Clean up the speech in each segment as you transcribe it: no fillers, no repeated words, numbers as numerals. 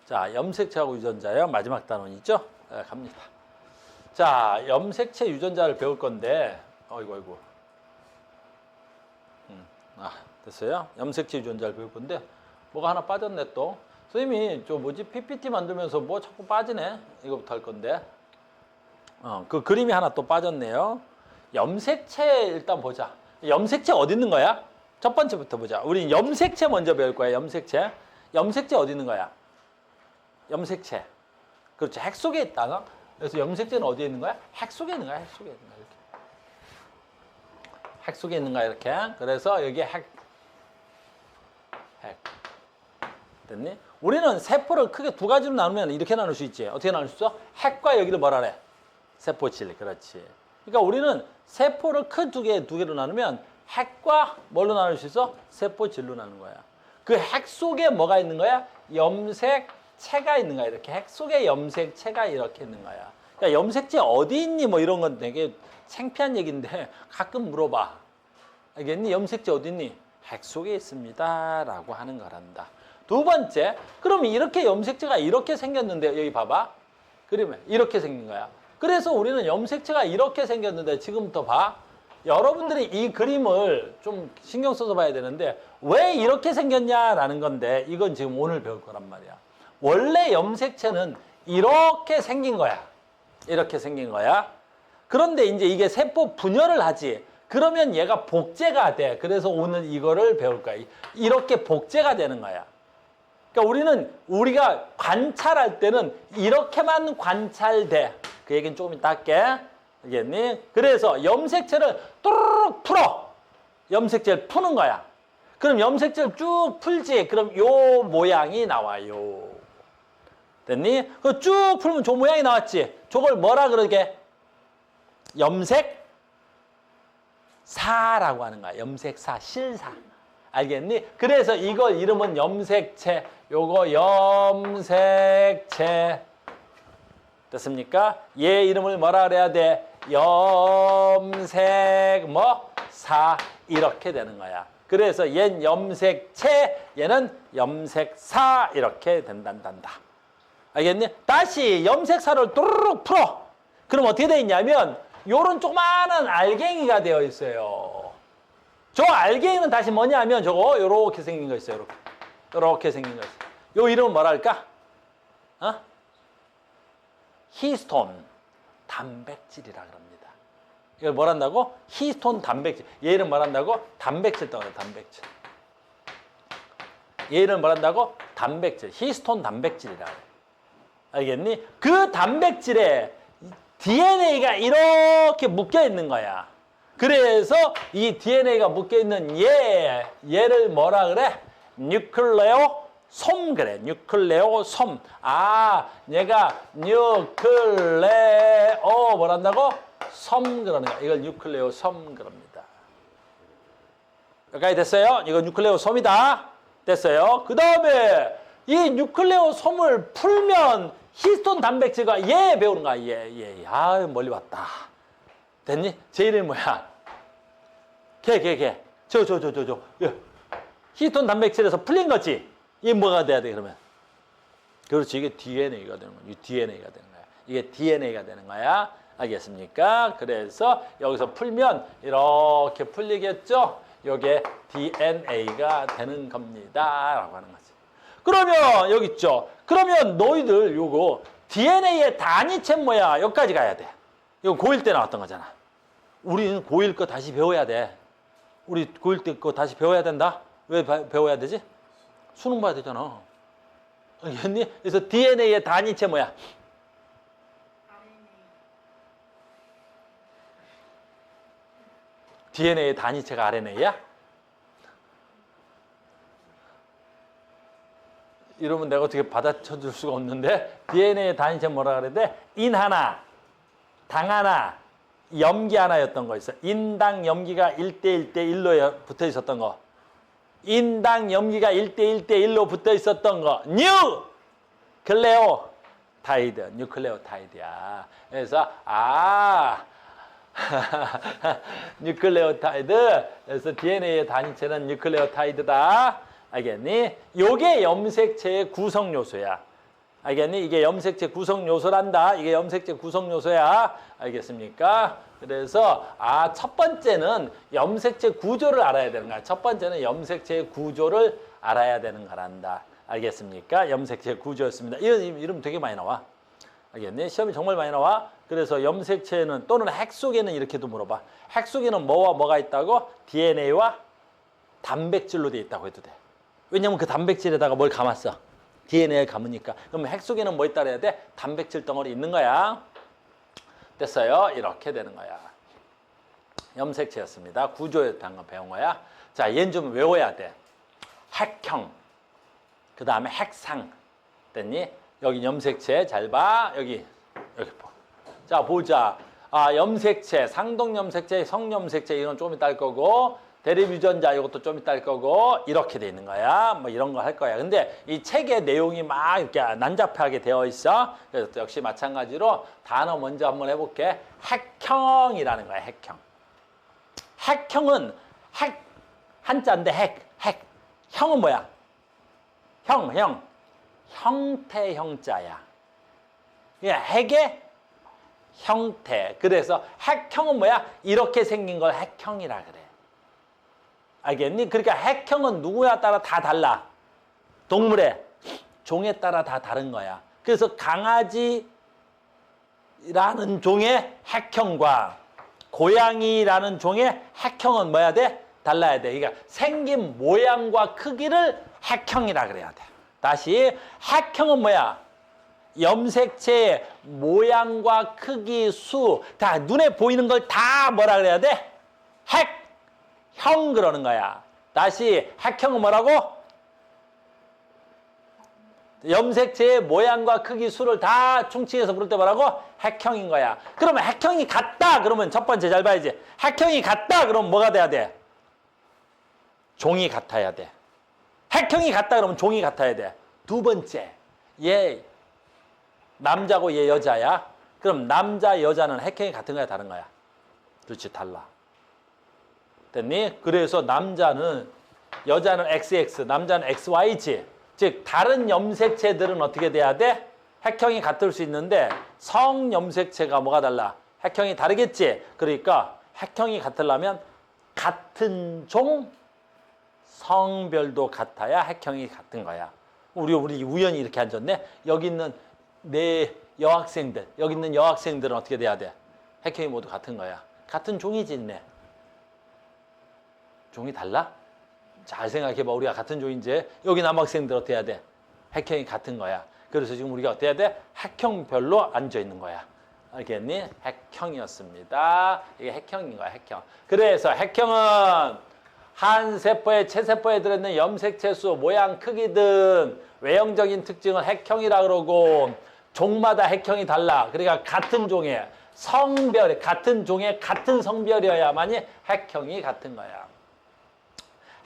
자, 염색체하고 유전자요. 마지막 단원이죠. 네, 갑니다. 자, 염색체 유전자를 배울 건데, 어이구. 됐어요. 염색체 유전자를 배울 건데, 뭐가 하나 빠졌네 또. 선생님이 PPT 만들면서 뭐 자꾸 빠지네. 이거부터 할 건데. 그 그림이 하나 또 빠졌네요. 염색체 일단 보자. 염색체 어디 있는 거야? 첫 번째부터 보자. 우리 염색체 먼저 배울 거야. 염색체. 염색체 어디 있는 거야? 염색체. 그렇죠. 핵 속에 있다. 그래서 염색체는 어디에 있는 거야? 핵 속에 있는 거야. 핵 속에 있는 거야. 이렇게. 핵 속에 있는 거야. 이렇게. 그래서 여기 핵. 됐니? 우리는 세포를 크게 두 가지로 나누면 이렇게 나눌 수 있지. 어떻게 나눌 수 있어? 핵과 여기를 뭐라 그래? 세포질. 그렇지. 그러니까 우리는 세포를 큰 두 개로 나누면 핵과 뭘로 나눌 수 있어? 세포질로 나누는 거야. 그 핵 속에 뭐가 있는 거야? 염색체가 있는 거야. 이렇게 핵 속에 염색체가 이렇게 있는 거야. 그러니까 염색체 어디 있니? 뭐 이런 건 되게 창피한 얘기인데 가끔 물어봐. 알겠니? 염색체 어디 있니? 핵 속에 있습니다. 라고 하는 거란다. 두 번째, 그러면 이렇게 염색체가 이렇게 생겼는데 여기 봐봐. 그러면 이렇게 생긴 거야. 그래서 우리는 염색체가 이렇게 생겼는데 지금부터 봐. 여러분들이 이 그림을 좀 신경 써서 봐야 되는데 왜 이렇게 생겼냐라는 건데 이건 지금 오늘 배울 거란 말이야. 원래 염색체는 이렇게 생긴 거야. 이렇게 생긴 거야. 그런데 이제 이게 세포 분열을 하지. 그러면 얘가 복제가 돼. 그래서 오늘 이거를 배울 거야. 이렇게 복제가 되는 거야. 그러니까 우리가 관찰할 때는 이렇게만 관찰돼. 그 얘기는 조금 이따 할게. 알겠니? 그래서 염색체를 또르륵 풀어. 염색체를 푸는 거야. 그럼 염색체를 쭉 풀지. 그럼 요 모양이 나와요. 됐니? 그 쭉 풀면 저 모양이 나왔지. 저걸 뭐라 그러게? 염색사라고 하는 거야. 염색사, 실사. 알겠니? 그래서 이걸 이름은 염색체. 요거 염색체. 됐습니까? 얘 이름을 뭐라 그래야 돼? 염색사 이렇게 되는 거야. 그래서 얘는 염색체, 얘는 염색사 이렇게 된단다. 알겠니? 다시 염색사를 또르륵 풀어. 그럼 어떻게 돼 있냐면 요런 조그마한 알갱이가 되어 있어요. 저 알갱이는 다시 뭐냐면 저거 요렇게 생긴 거 있어요. 요렇게 생긴 거 있어요. 요 이름은 뭐라 할까? 히스톤 단백질이라 그럽니다. 이걸 뭘 한다고? 히스톤 단백질. 얘를 뭘 한다고? 단백질 떠요. 단백질. 얘를 뭘 한다고? 단백질. 히스톤 단백질이라 그래. 알겠니? 그 단백질에 DNA가 이렇게 묶여 있는 거야. 그래서 이 DNA가 묶여 있는 얘를 뭐라 그래? 뉴클레오솜 그래. 뉴클레오솜. 얘가 뉴클레오 뭐란다고? 섬 그러는 거야. 이걸 뉴클레오솜 그럽니다. 여기까지 됐어요? 이거 뉴클레오솜이다. 됐어요? 그 다음에 이 뉴클레오솜을 풀면 히스톤 단백질과 얘 배우는 거야. 얘. 멀리 왔다. 됐니? 제 이름이 뭐야? 걔. 저. 예. 히스톤 단백질에서 풀린 거지. 이게 뭐가 돼야 돼, 그러면? 그렇지. 이게 DNA가 되는 거야. DNA가 되는 거야. 이게 DNA가 되는 거야. 알겠습니까? 그래서 여기서 풀면 이렇게 풀리겠죠? 이게 DNA가 되는 겁니다. 라고 하는 거지. 그러면 여기 있죠? 그러면 너희들 요거 DNA의 단위체는 뭐야? 여기까지 가야 돼. 이거 고1 때 나왔던 거잖아. 우리는 고1 거 다시 배워야 돼. 우리 고1 때 거 다시 배워야 된다? 왜 배워야 되지? 수능 봐야 되잖아. 알겠니? 그래서 DNA의 단위체 뭐야? DNA의 단위체가 RNA야? 이러면 내가 어떻게 받아쳐줄 수가 없는데 DNA의 단위체는 뭐라 그래야 돼? 인 하나, 당 하나, 염기 하나였던 거 있어. 인당 염기가 1:1:1로 붙어 있었던 거. 인당 염기가 1:1:1로 붙어 있었던 거. 뉴클레오타이드. 뉴클레오타이드야. 그래서 뉴클레오타이드. 그래서 DNA의 단위체는 뉴클레오타이드다. 알겠니? 요게 염색체의 구성 요소야. 알겠니? 이게 염색체 구성 요소란다. 이게 염색체 구성 요소야. 알겠습니까? 그래서 첫 번째는 염색체 구조를 알아야 되는 거야. 첫 번째는 염색체의 구조를 알아야 되는 거란다. 알겠습니까? 염색체 구조였습니다. 이름 되게 많이 나와. 알겠니? 시험이 정말 많이 나와. 그래서 염색체는 또는 핵 속에는 이렇게도 물어봐. 핵 속에는 뭐와 뭐가 있다고? DNA와 단백질로 돼 있다고 해도 돼. 왜냐면 그 단백질에다가 뭘 감았어? DNA를 감으니까. 그럼 핵 속에는 뭐 있다 그래야 돼? 단백질 덩어리 있는 거야. 됐어요? 이렇게 되는 거야. 염색체였습니다. 구조였다는 거 배운 거야. 자, 얘는 좀 외워야 돼. 핵형. 그 다음에 핵상. 됐니? 여기 염색체 잘 봐. 여기 봐. 자, 보자. 염색체, 상동 염색체, 성염색체 이건 좀 이따 할 거고 대립 유전자 이것도 좀 이따 할 거고 이렇게 돼 있는 거야. 뭐 이런 거 할 거야. 근데 이 책의 내용이 막 이렇게 난잡하게 되어 있어. 그래서 역시 마찬가지로 단어 먼저 한번 해볼게. 핵형이라는 거야. 핵형. 핵형은 핵 한자인데 핵. 형은 뭐야? 형. 형태 형자야. 그냥 핵의 형태. 그래서 핵형은 뭐야? 이렇게 생긴 걸 핵형이라 그래. 알겠니? 그러니까 핵형은 누구에 따라 다 달라. 동물의 종에 따라 다 다른 거야. 그래서 강아지라는 종의 핵형과 고양이라는 종의 핵형은 뭐야 돼? 달라야 돼. 그러니까 생긴 모양과 크기를 핵형이라 그래야 돼. 다시 핵형은 뭐야? 염색체의 모양과 크기, 수, 다 눈에 보이는 걸 다 뭐라 그래야 돼? 핵형 그러는 거야. 다시 핵형은 뭐라고? 염색체의 모양과 크기, 수를 다 충칭해서 부를 때 뭐라고? 핵형인 거야. 그러면 핵형이 같다 그러면 첫 번째 잘 봐야지. 핵형이 같다 그러면 뭐가 돼야 돼? 종이 같아야 돼. 핵형이 같다 그러면 종이 같아야 돼. 두 번째, 얘 남자고 얘 여자야. 그럼 남자, 여자는 핵형이 같은 거야, 다른 거야? 그렇지, 달라. 됐니? 그래서 여자는 XX, 남자는 XY지. 즉 다른 염색체들은 어떻게 돼야 돼? 핵형이 같을 수 있는데 성염색체가 뭐가 달라? 핵형이 다르겠지? 그러니까 핵형이 같으려면 같은 종, 성별도 같아야 핵형이 같은 거야. 우리 우연히 이렇게 앉았네. 여기 있는 내 여학생들, 여기 있는 여학생들은 어떻게 돼야 돼? 핵형이 모두 같은 거야. 같은 종이지 있네. 종이 달라? 잘 생각해봐. 우리가 같은 종인지 여기 남학생들 어떻게 해야 돼? 핵형이 같은 거야. 그래서 지금 우리가 어떻게 해야 돼? 핵형별로 앉아 있는 거야. 알겠니? 핵형이었습니다. 이게 핵형인 거야, 핵형. 그래서 핵형은 한 세포에 체세포에 들어있는 염색체 수, 모양, 크기 등 외형적인 특징을 핵형이라 그러고 종마다 핵형이 달라. 그러니까 같은 종의 성별, 같은 종의 같은 성별이어야만이 핵형이 같은 거야.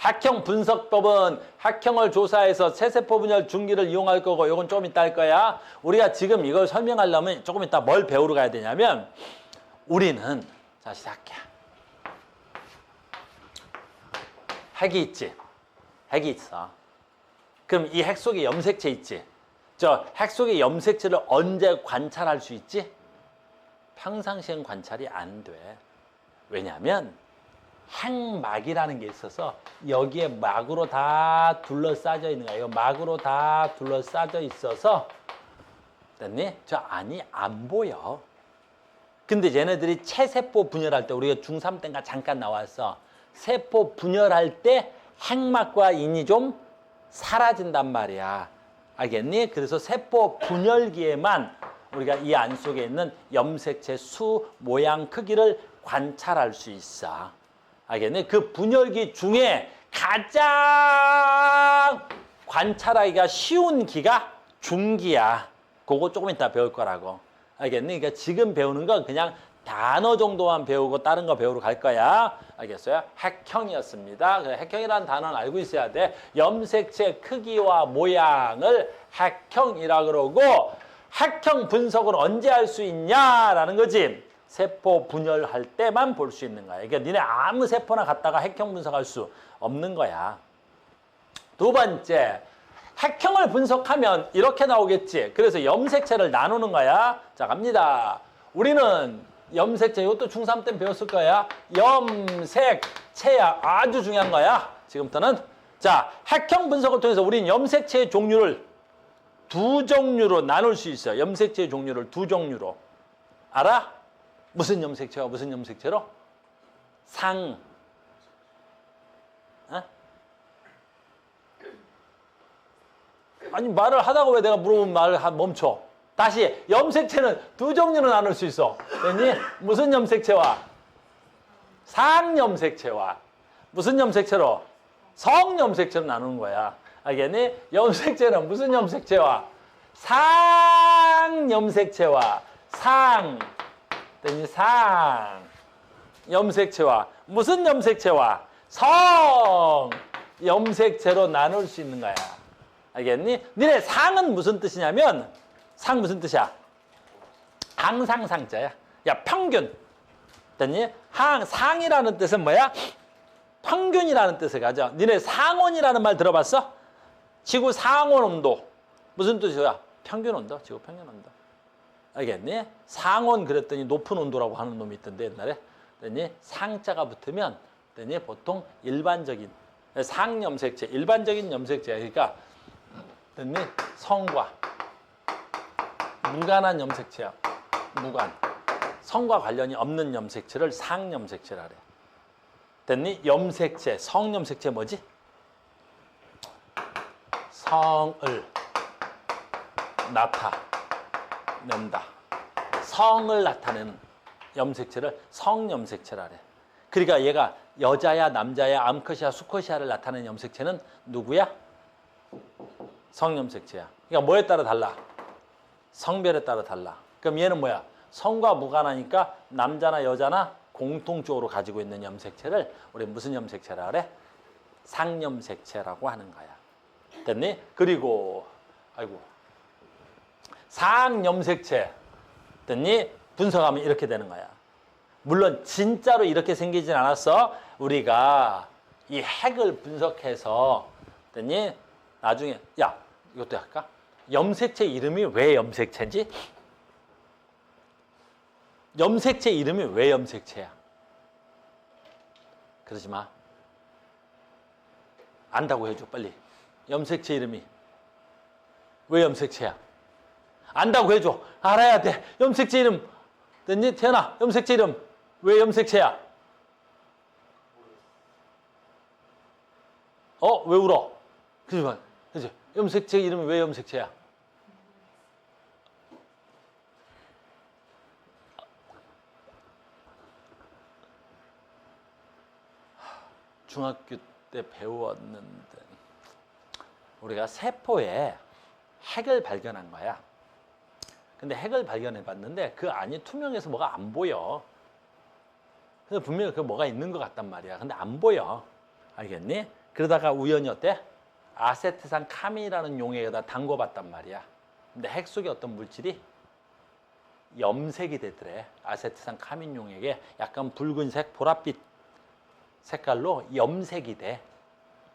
핵형 분석법은 핵형을 조사해서 체세포 분열 중기를 이용할 거고 이건 좀 이따 할 거야. 우리가 지금 이걸 설명하려면 조금 이따 뭘 배우러 가야 되냐면 우리는 자 시작해. 핵이 있지. 핵이 있어. 그럼 이 핵 속에 염색체 있지. 저 핵 속의 염색체를 언제 관찰할 수 있지? 평상시엔 관찰이 안 돼. 왜냐하면 핵막이라는 게 있어서 여기에 막으로 다 둘러싸져 있는 거야. 이거 막으로 다 둘러싸져 있어서 됐니? 저 안이 안 보여. 근데 얘네들이 체세포 분열할 때 우리가 중3 때인가 잠깐 나왔어. 세포 분열할 때 핵막과 인이 좀 사라진단 말이야. 알겠니? 그래서 세포 분열기에만 우리가 이 안 속에 있는 염색체 수, 모양, 크기를 관찰할 수 있어. 알겠니? 그 분열기 중에 가장 관찰하기가 쉬운 기가 중기야. 그거 조금 이따 배울 거라고. 알겠니? 그러니까 지금 배우는 건 그냥 단어 정도만 배우고 다른 거 배우러 갈 거야. 알겠어요? 핵형이었습니다. 핵형이라는 단어는 알고 있어야 돼. 염색체 크기와 모양을 핵형이라 그러고 핵형 분석을 언제 할 수 있냐라는 거지. 세포 분열할 때만 볼 수 있는 거야. 그러니까 니네 아무 세포나 갖다가 핵형 분석할 수 없는 거야. 두 번째, 핵형을 분석하면 이렇게 나오겠지. 그래서 염색체를 나누는 거야. 자, 갑니다. 우리는 염색체, 이것도 중3 때 배웠을 거야. 염색체야. 아주 중요한 거야. 지금부터는. 자, 핵형 분석을 통해서 우리는 염색체의 종류를 두 종류로 나눌 수 있어요. 염색체의 종류를 두 종류로. 알아? 무슨 염색체와 무슨 염색체로? 상. 어? 아니, 말을 하다가 왜 내가 물어보면 말을 멈춰? 다시, 염색체는 두 종류로 나눌 수 있어. 됐니? 무슨 염색체와? 상염색체와. 무슨 염색체로? 성염색체로 나누는 거야. 알겠니? 염색체는 무슨 염색체와? 상염색체와. 됐니? 염색체와. 무슨 염색체와? 성염색체로 나눌 수 있는 거야. 알겠니? 니네 상은 무슨 뜻이냐면, 상 무슨 뜻이야? 항상 상자야. 야, 평균. 됐니? 상이라는 뜻은 뭐야? 평균이라는 뜻을 가져. 니네 상온이라는 말 들어봤어? 지구 상온 온도. 무슨 뜻이야? 평균 온도. 지구 평균 온도. 알겠니? 상온 그랬더니 높은 온도라고 하는 놈이 있던데 옛날에. 됐니? 상자가 붙으면 됐니? 보통 일반적인 상염색체, 일반적인 염색체야. 그러니까 됐니? 성과 무관한 염색체야. 무관. 성과 관련이 없는 염색체를 상염색체라 그래. 됐니? 염색체, 성염색체 뭐지? 성을 나타낸다. 성을 나타내는 염색체를 성염색체라 그래. 그러니까 얘가 여자야, 남자야, 암컷이야, 수컷이야를 나타내는 염색체는 누구야? 성염색체야. 그러니까 뭐에 따라 달라? 성별에 따라 달라. 그럼 얘는 뭐야? 성과 무관하니까 남자나 여자나 공통적으로 가지고 있는 염색체를 우리 무슨 염색체라 그래? 상염색체라고 하는 거야. 됐니? 그리고 아이고 상염색체 됐니? 분석하면 이렇게 되는 거야. 물론 진짜로 이렇게 생기진 않았어. 우리가 이 핵을 분석해서 됐니? 나중에 야 이것도 할까? 염색체 이름이 왜 염색체인지? 염색체 이름이 왜 염색체야? 그러지 마. 안다고 해줘 빨리. 염색체 이름이 왜 염색체야? 안다고 해줘. 알아야 돼. 염색체 이름 됐니? 태연아 염색체 이름 왜 염색체야? 왜 울어? 그러지 마. 그치? 염색체 이름이 왜 염색체야? 중학교 때 배웠는데 우리가 세포에 핵을 발견한 거야. 근데 핵을 발견해 봤는데 그 안이 투명해서 뭐가 안 보여. 그래서 분명히 그 뭐가 있는 것 같단 말이야. 근데 안 보여. 알겠니? 그러다가 우연히 어때? 아세트산 카민이라는 용액에다 담궈봤단 말이야. 근데 핵 속에 어떤 물질이 염색이 되더래. 아세트산 카민 용액에 약간 붉은색, 보랏빛 색깔로 염색이 돼.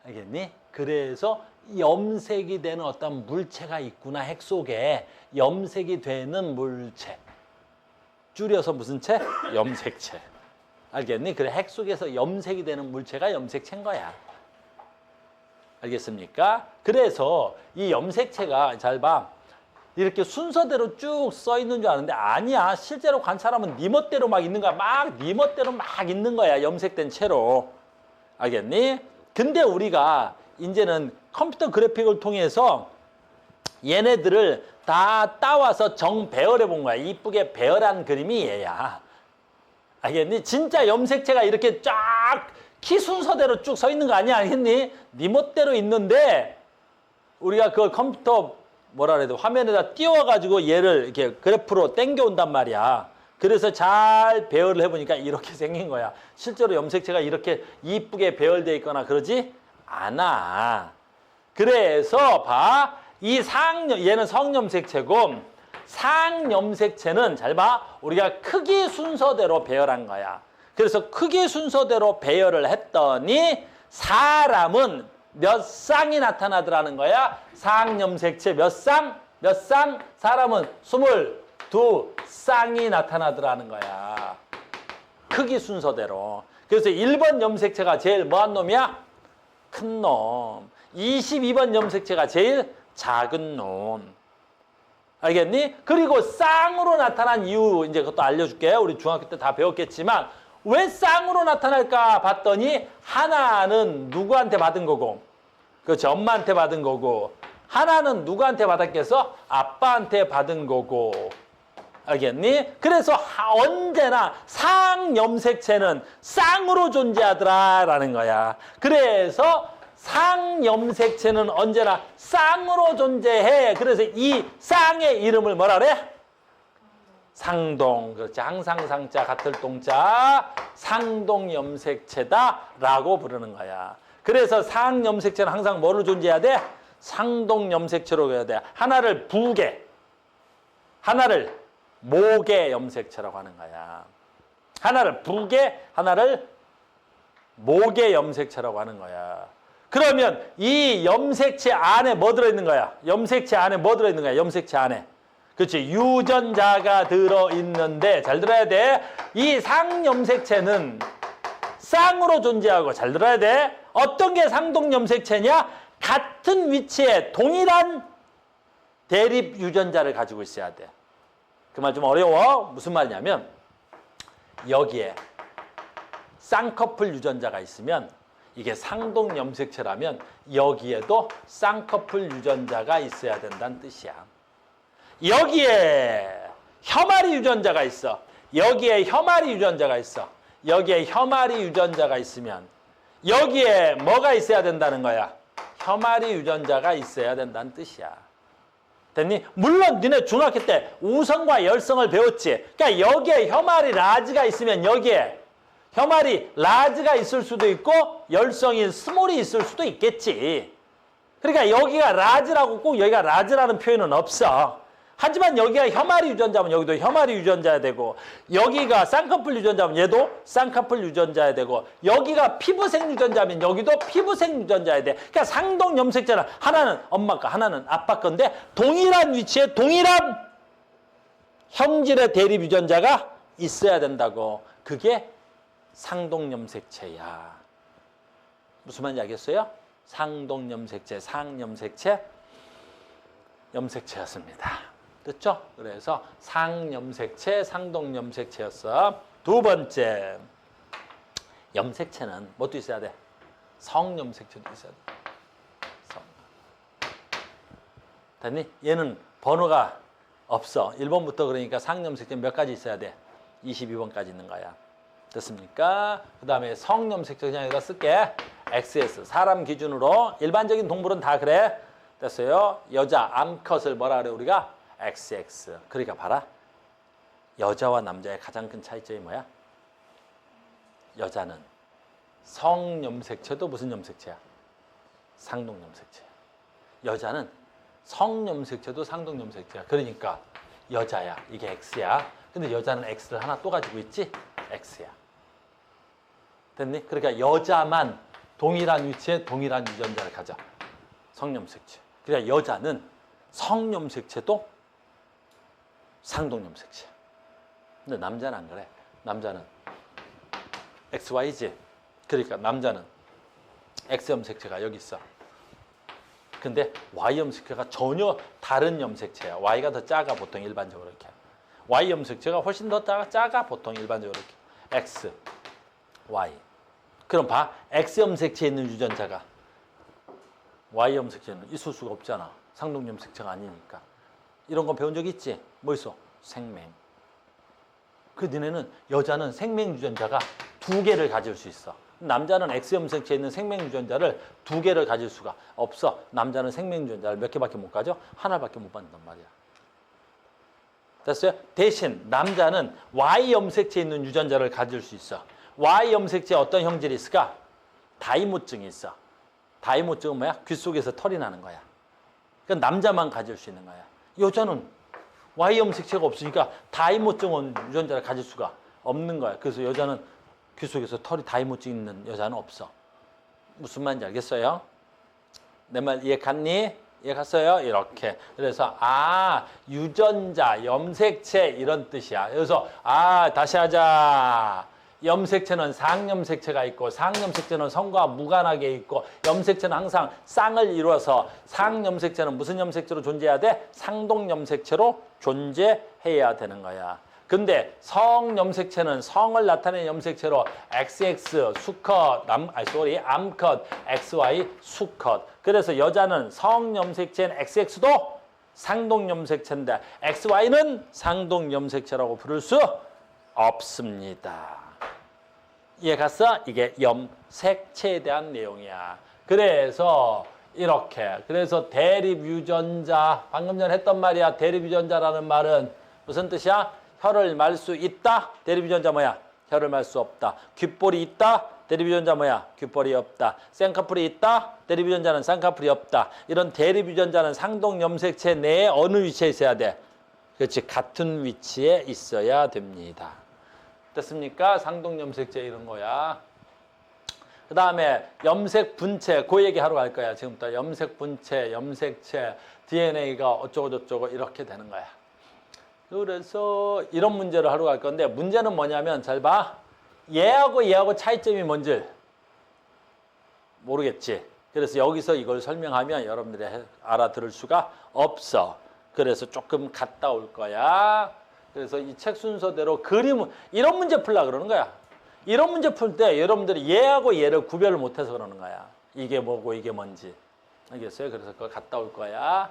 알겠니? 그래서 염색이 되는 어떤 물체가 있구나. 핵 속에 염색이 되는 물체. 줄여서 무슨 체? 염색체. 알겠니? 그래 핵 속에서 염색이 되는 물체가 염색체인 거야. 알겠습니까? 그래서 이 염색체가 잘 봐. 이렇게 순서대로 쭉 써 있는 줄 아는데 아니야. 실제로 관찰하면 네 멋대로 막 있는 거야. 막 네 멋대로 막 있는 거야. 염색된 채로. 알겠니? 근데 우리가 이제는 컴퓨터 그래픽을 통해서 얘네들을 다 따와서 정배열해 본 거야. 이쁘게 배열한 그림이 얘야. 알겠니? 진짜 염색체가 이렇게 쫙 키 순서대로 쭉 서 있는 거 아니야? 알겠니? 네 멋대로 있는데 우리가 그걸 컴퓨터 뭐라 그래야 돼? 화면에다 띄워가지고 얘를 이렇게 그래프로 당겨온단 말이야. 그래서 잘 배열을 해보니까 이렇게 생긴 거야. 실제로 염색체가 이렇게 이쁘게 배열되어 있거나 그러지 않아. 그래서 봐. 얘는 성염색체고 상염색체는 잘 봐. 우리가 크기 순서대로 배열한 거야. 그래서 크기 순서대로 배열을 했더니 사람은 몇 쌍이 나타나더라는 거야. 상염색체 몇 쌍? 몇 쌍? 사람은 22쌍이 나타나더라는 거야. 크기 순서대로. 그래서 1번 염색체가 제일 뭐한 놈이야? 큰 놈. 22번 염색체가 제일 작은 놈. 알겠니? 그리고 쌍으로 나타난 이유 이제 그것도 알려줄게. 우리 중학교 때 다 배웠겠지만 왜 쌍으로 나타날까 봤더니 하나는 누구한테 받은 거고, 그렇지, 엄마한테 받은 거고, 하나는 누구한테 받았겠어? 아빠한테 받은 거고. 알겠니? 그래서 언제나 상염색체는 쌍으로 존재하더라라는 거야. 그래서 상염색체는 언제나 쌍으로 존재해. 그래서 이 쌍의 이름을 뭐라 그래? 상동. 그렇지. 항상 상자 같을 동자 상동염색체다라고 부르는 거야. 그래서 상염색체는 항상 뭐로 존재해야 돼? 상동염색체로 해야 돼. 하나를 부계, 하나를 모계 염색체라고 하는 거야. 하나를 부계, 하나를 모계 염색체라고 하는 거야. 그러면 이 염색체 안에 뭐 들어있는 거야? 염색체 안에 뭐 들어있는 거야? 염색체 안에. 그렇지. 유전자가 들어있는데, 잘 들어야 돼. 이 상염색체는 쌍으로 존재하고, 잘 들어야 돼. 어떤 게 상동염색체냐? 같은 위치에 동일한 대립 유전자를 가지고 있어야 돼. 그 말 좀 어려워. 무슨 말이냐면 여기에 쌍커플 유전자가 있으면 이게 상동염색체라면 여기에도 쌍커플 유전자가 있어야 된다는 뜻이야. 여기에 혐아리 유전자가 있어. 여기에 혐아리 유전자가 있어. 여기에 혐아리 유전자가 있으면 여기에 뭐가 있어야 된다는 거야? 혐아리 유전자가 있어야 된다는 뜻이야. 됐니? 물론 너네 중학교 때 우성과 열성을 배웠지. 그러니까 여기에 혐아리 라지가 있으면 여기에 혐아리 라지가 있을 수도 있고 열성인 스몰이 있을 수도 있겠지. 그러니까 여기가 라지라고 꼭 여기가 라지라는 표현은 없어. 하지만 여기가 혐아리 유전자면 여기도 혐아리 유전자야 되고, 여기가 쌍꺼풀 유전자면 얘도 쌍꺼풀 유전자야 되고, 여기가 피부색 유전자면 여기도 피부색 유전자야 돼. 그러니까 상동염색체는 하나는 엄마 거, 하나는 아빠 건데 동일한 위치에 동일한 형질의 대립 유전자가 있어야 된다고. 그게 상동염색체야. 무슨 말인지 알겠어요? 상동염색체, 상염색체, 염색체였습니다. 됐죠? 그래서 상염색체, 상동염색체였어. 두 번째, 염색체는 뭐도 있어야 돼? 성염색체도 있어야 돼. 성. 됐니? 얘는 번호가 없어. 1번부터 그러니까 상염색체 몇 가지 있어야 돼? 22번까지 있는 거야. 됐습니까? 그 다음에 성염색체 그냥 여기다 쓸게. XS. 사람 기준으로 일반적인 동물은 다 그래. 됐어요? 여자 암컷을 뭐라 그래 우리가? XX. 그러니까 봐라. 여자와 남자의 가장 큰 차이점이 뭐야? 여자는 성염색체도 무슨 염색체야? 상동염색체야. 여자는 성염색체도 상동염색체야. 그러니까 여자야. 이게 X야. 근데 여자는 X를 하나 또 가지고 있지? X야. 됐니? 그러니까 여자만 동일한 위치에 동일한 유전자를 가져. 성염색체. 그러니까 여자는 성염색체도 상동염색체. 근데 남자는 안 그래. 남자는 XY지. 그러니까 남자는 X염색체가 여기 있어. 근데 Y염색체가 전혀 다른 염색체야. Y가 더 작아 보통 일반적으로 이렇게. Y염색체가 훨씬 더 작아 보통 일반적으로 이렇게. X, Y. 그럼 봐. X염색체에 있는 유전자가 Y염색체는 있을 수가 없잖아. 상동염색체가 아니니까. 이런 거 배운 적 있지? 뭐 있어? 생명. 그 너네는 여자는 생명 유전자가 2개를 가질 수 있어. 남자는 X염색체에 있는 생명 유전자를 2개를 가질 수가 없어. 남자는 생명 유전자를 몇 개밖에 못 가져? 하나밖에 못 받는단 말이야. 됐어요? 대신 남자는 Y염색체에 있는 유전자를 가질 수 있어. Y염색체에 어떤 형질이 있을까? 다이모증이 있어. 다이모증은 뭐야? 귀 속에서 털이 나는 거야. 그러니까 남자만 가질 수 있는 거야. 여자는 Y염색체가 없으니까 다이모증 유전자를 가질 수가 없는 거야. 그래서 여자는 귀 속에서 털이 다이모증 있는 여자는 없어. 무슨 말인지 알겠어요? 내 말 이해 갔니? 이해 갔어요? 이렇게. 그래서 유전자, 염색체 이런 뜻이야. 그래서 다시 하자. 염색체는 상염색체가 있고 상염색체는 성과 무관하게 있고 염색체는 항상 쌍을 이루어서 상염색체는 무슨 염색체로 존재해야 돼? 상동염색체로 존재해야 되는 거야. 근데 성염색체는 성을 나타내는 염색체로 XX 수컷, 암컷, XY 수컷. 그래서 여자는 성염색체인 XX도 상동염색체인데 XY는 상동염색체라고 부를 수 없습니다. 이해 갔어? 이게 염색체에 대한 내용이야. 그래서 이렇게. 그래서 대립유전자, 방금 전에 했던 말이야. 대립유전자라는 말은 무슨 뜻이야? 혀를 말 수 있다. 대립유전자 뭐야? 혀를 말 수 없다. 귓볼이 있다. 대립유전자 뭐야? 귓볼이 없다. 쌍꺼풀이 있다. 대립유전자는 쌍꺼풀이 없다. 이런 대립유전자는 상동염색체 내에 어느 위치에 있어야 돼? 그렇지. 같은 위치에 있어야 됩니다. 됐습니까? 상동염색체 이런 거야. 그 다음에 염색 분체, 그 얘기 하러 갈 거야. 지금부터 염색 분체, 염색체, DNA가 어쩌고저쩌고 이렇게 되는 거야. 그래서 이런 문제를 하러 갈 건데 문제는 뭐냐면 잘 봐. 얘하고 차이점이 뭔지 모르겠지. 그래서 여기서 이걸 설명하면 여러분들이 알아들을 수가 없어. 그래서 조금 갔다 올 거야. 그래서 이 책 순서대로 이런 문제 풀려고 그러는 거야. 이런 문제 풀 때 여러분들이 얘하고 얘를 구별을 못해서 그러는 거야. 이게 뭐고 이게 뭔지. 알겠어요? 그래서 그걸 갔다 올 거야.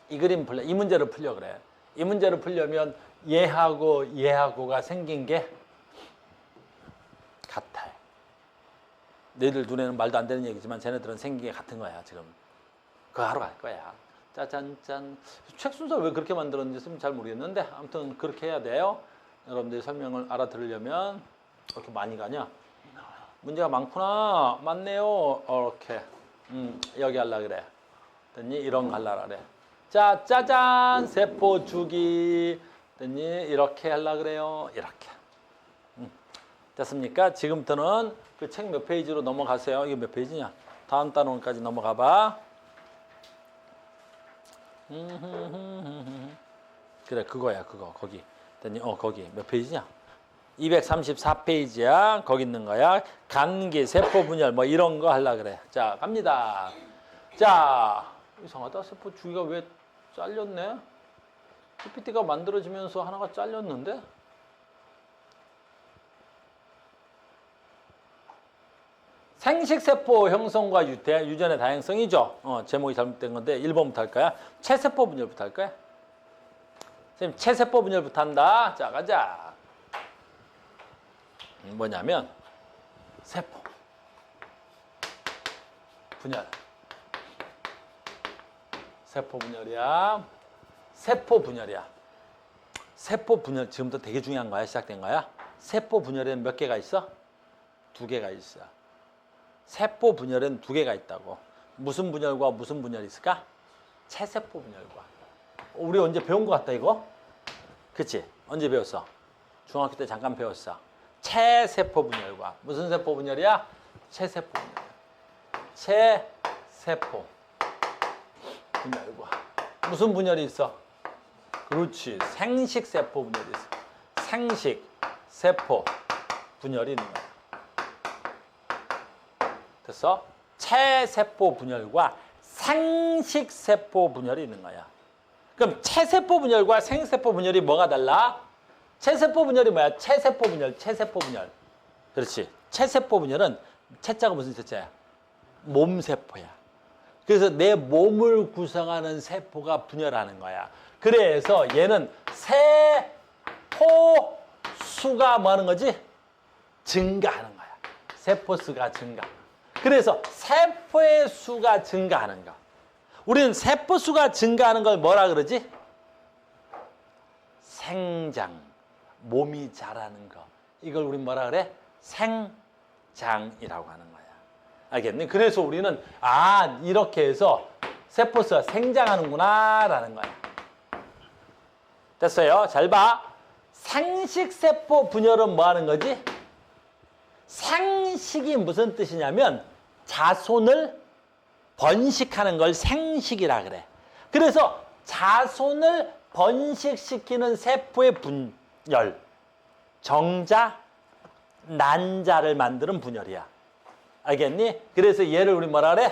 이 문제를 풀려 그래. 이 문제를 풀려면 얘하고가 생긴 게 같아요. 너희들 눈에는 말도 안 되는 얘기지만 쟤네들은 생긴 게 같은 거야 지금. 그거 하러 갈 거야. 짜잔짠. 책 순서 왜 그렇게 만들었는지 잘 모르겠는데 아무튼 그렇게 해야 돼요. 여러분들이 설명을 알아들으려면 그렇게 많이 가냐? 문제가 많구나. 많네요. 이렇게. 여기 하려고 그래. 됐니? 이런 거 하려고 그래. 자, 짜잔! 세포 주기. 됐니? 이렇게 하려고 그래요. 이렇게. 됐습니까? 지금부터는 그 책 몇 페이지로 넘어가세요. 이게 몇 페이지냐? 다음 단원까지 넘어가 봐. 그래, 그거야, 그거. 거기. 됐니? 거기. 몇 페이지냐? 234페이지야. 거기 있는 거야. 간기, 세포 분열, 뭐 이런 거 하려고 그래. 자, 갑니다. 자, 이상하다. 세포 주기가 왜 잘렸네? PPT가 만들어지면서 하나가 잘렸는데? 생식세포 형성과 유전의 다양성이죠. 제목이 잘못된 건데 1번부터 할 거야. 체세포 분열부터 할 거야. 선생님, 체세포 분열부터 한다. 자, 가자. 뭐냐면 세포 분열. 세포 분열이야. 세포 분열이야. 세포 분열 지금부터 되게 중요한 거야. 시작된 거야. 세포 분열에는 몇 개가 있어? 2개가 있어. 세포 분열은 2개가 있다고. 무슨 분열과 무슨 분열이 있을까? 체세포 분열과. 우리 언제 배운 것 같다 이거? 그치? 언제 배웠어? 중학교 때 잠깐 배웠어. 체세포 분열과. 무슨 세포 분열이야? 체세포 분열이야. 체세포 분열과. 무슨 분열이 있어? 그렇지. 생식세포 분열이 있어. 생식세포 분열이 있는 거야. 됐어? 체세포 분열과 생식세포 분열이 있는 거야. 그럼 체세포 분열과 생세포 분열이 뭐가 달라? 체세포 분열이 뭐야? 체세포 분열, 체세포 분열. 그렇지. 체세포 분열은 체자가 무슨 체자야? 몸세포야. 그래서 내 몸을 구성하는 세포가 분열하는 거야. 그래서 얘는 세포 수가 뭐 하는 거지? 증가하는 거야. 세포 수가 증가. 그래서 세포의 수가 증가하는 거. 우리는 세포 수가 증가하는 걸 뭐라 그러지? 생장. 몸이 자라는 거. 이걸 우리 뭐라 그래? 생장이라고 하는 거야. 알겠니? 그래서 우리는 이렇게 해서 세포 수가 생장하는구나 라는 거야. 됐어요? 잘 봐. 생식세포 분열은 뭐 하는 거지? 생식이 무슨 뜻이냐면 자손을 번식하는 걸 생식이라 그래. 그래서 자손을 번식시키는 세포의 분열, 정자, 난자를 만드는 분열이야. 알겠니? 그래서 얘를 우리 뭐라 그래?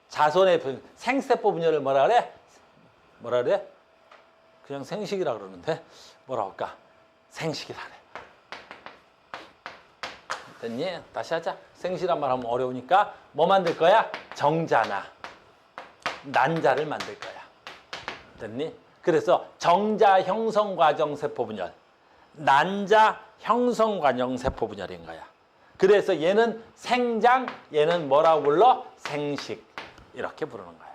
자손의 생세포 분열을 뭐라 그래? 뭐라 그래? 그냥 생식이라 그러는데 뭐라 할까? 생식이라 그래. 됐니? 다시 하자. 생식이란 말 하면 어려우니까 뭐 만들 거야? 정자나 난자를 만들 거야. 됐니? 그래서 정자 형성 과정 세포 분열, 난자 형성 과정 세포 분열인 거야. 그래서 얘는 생장, 얘는 뭐라고 불러? 생식. 이렇게 부르는 거야.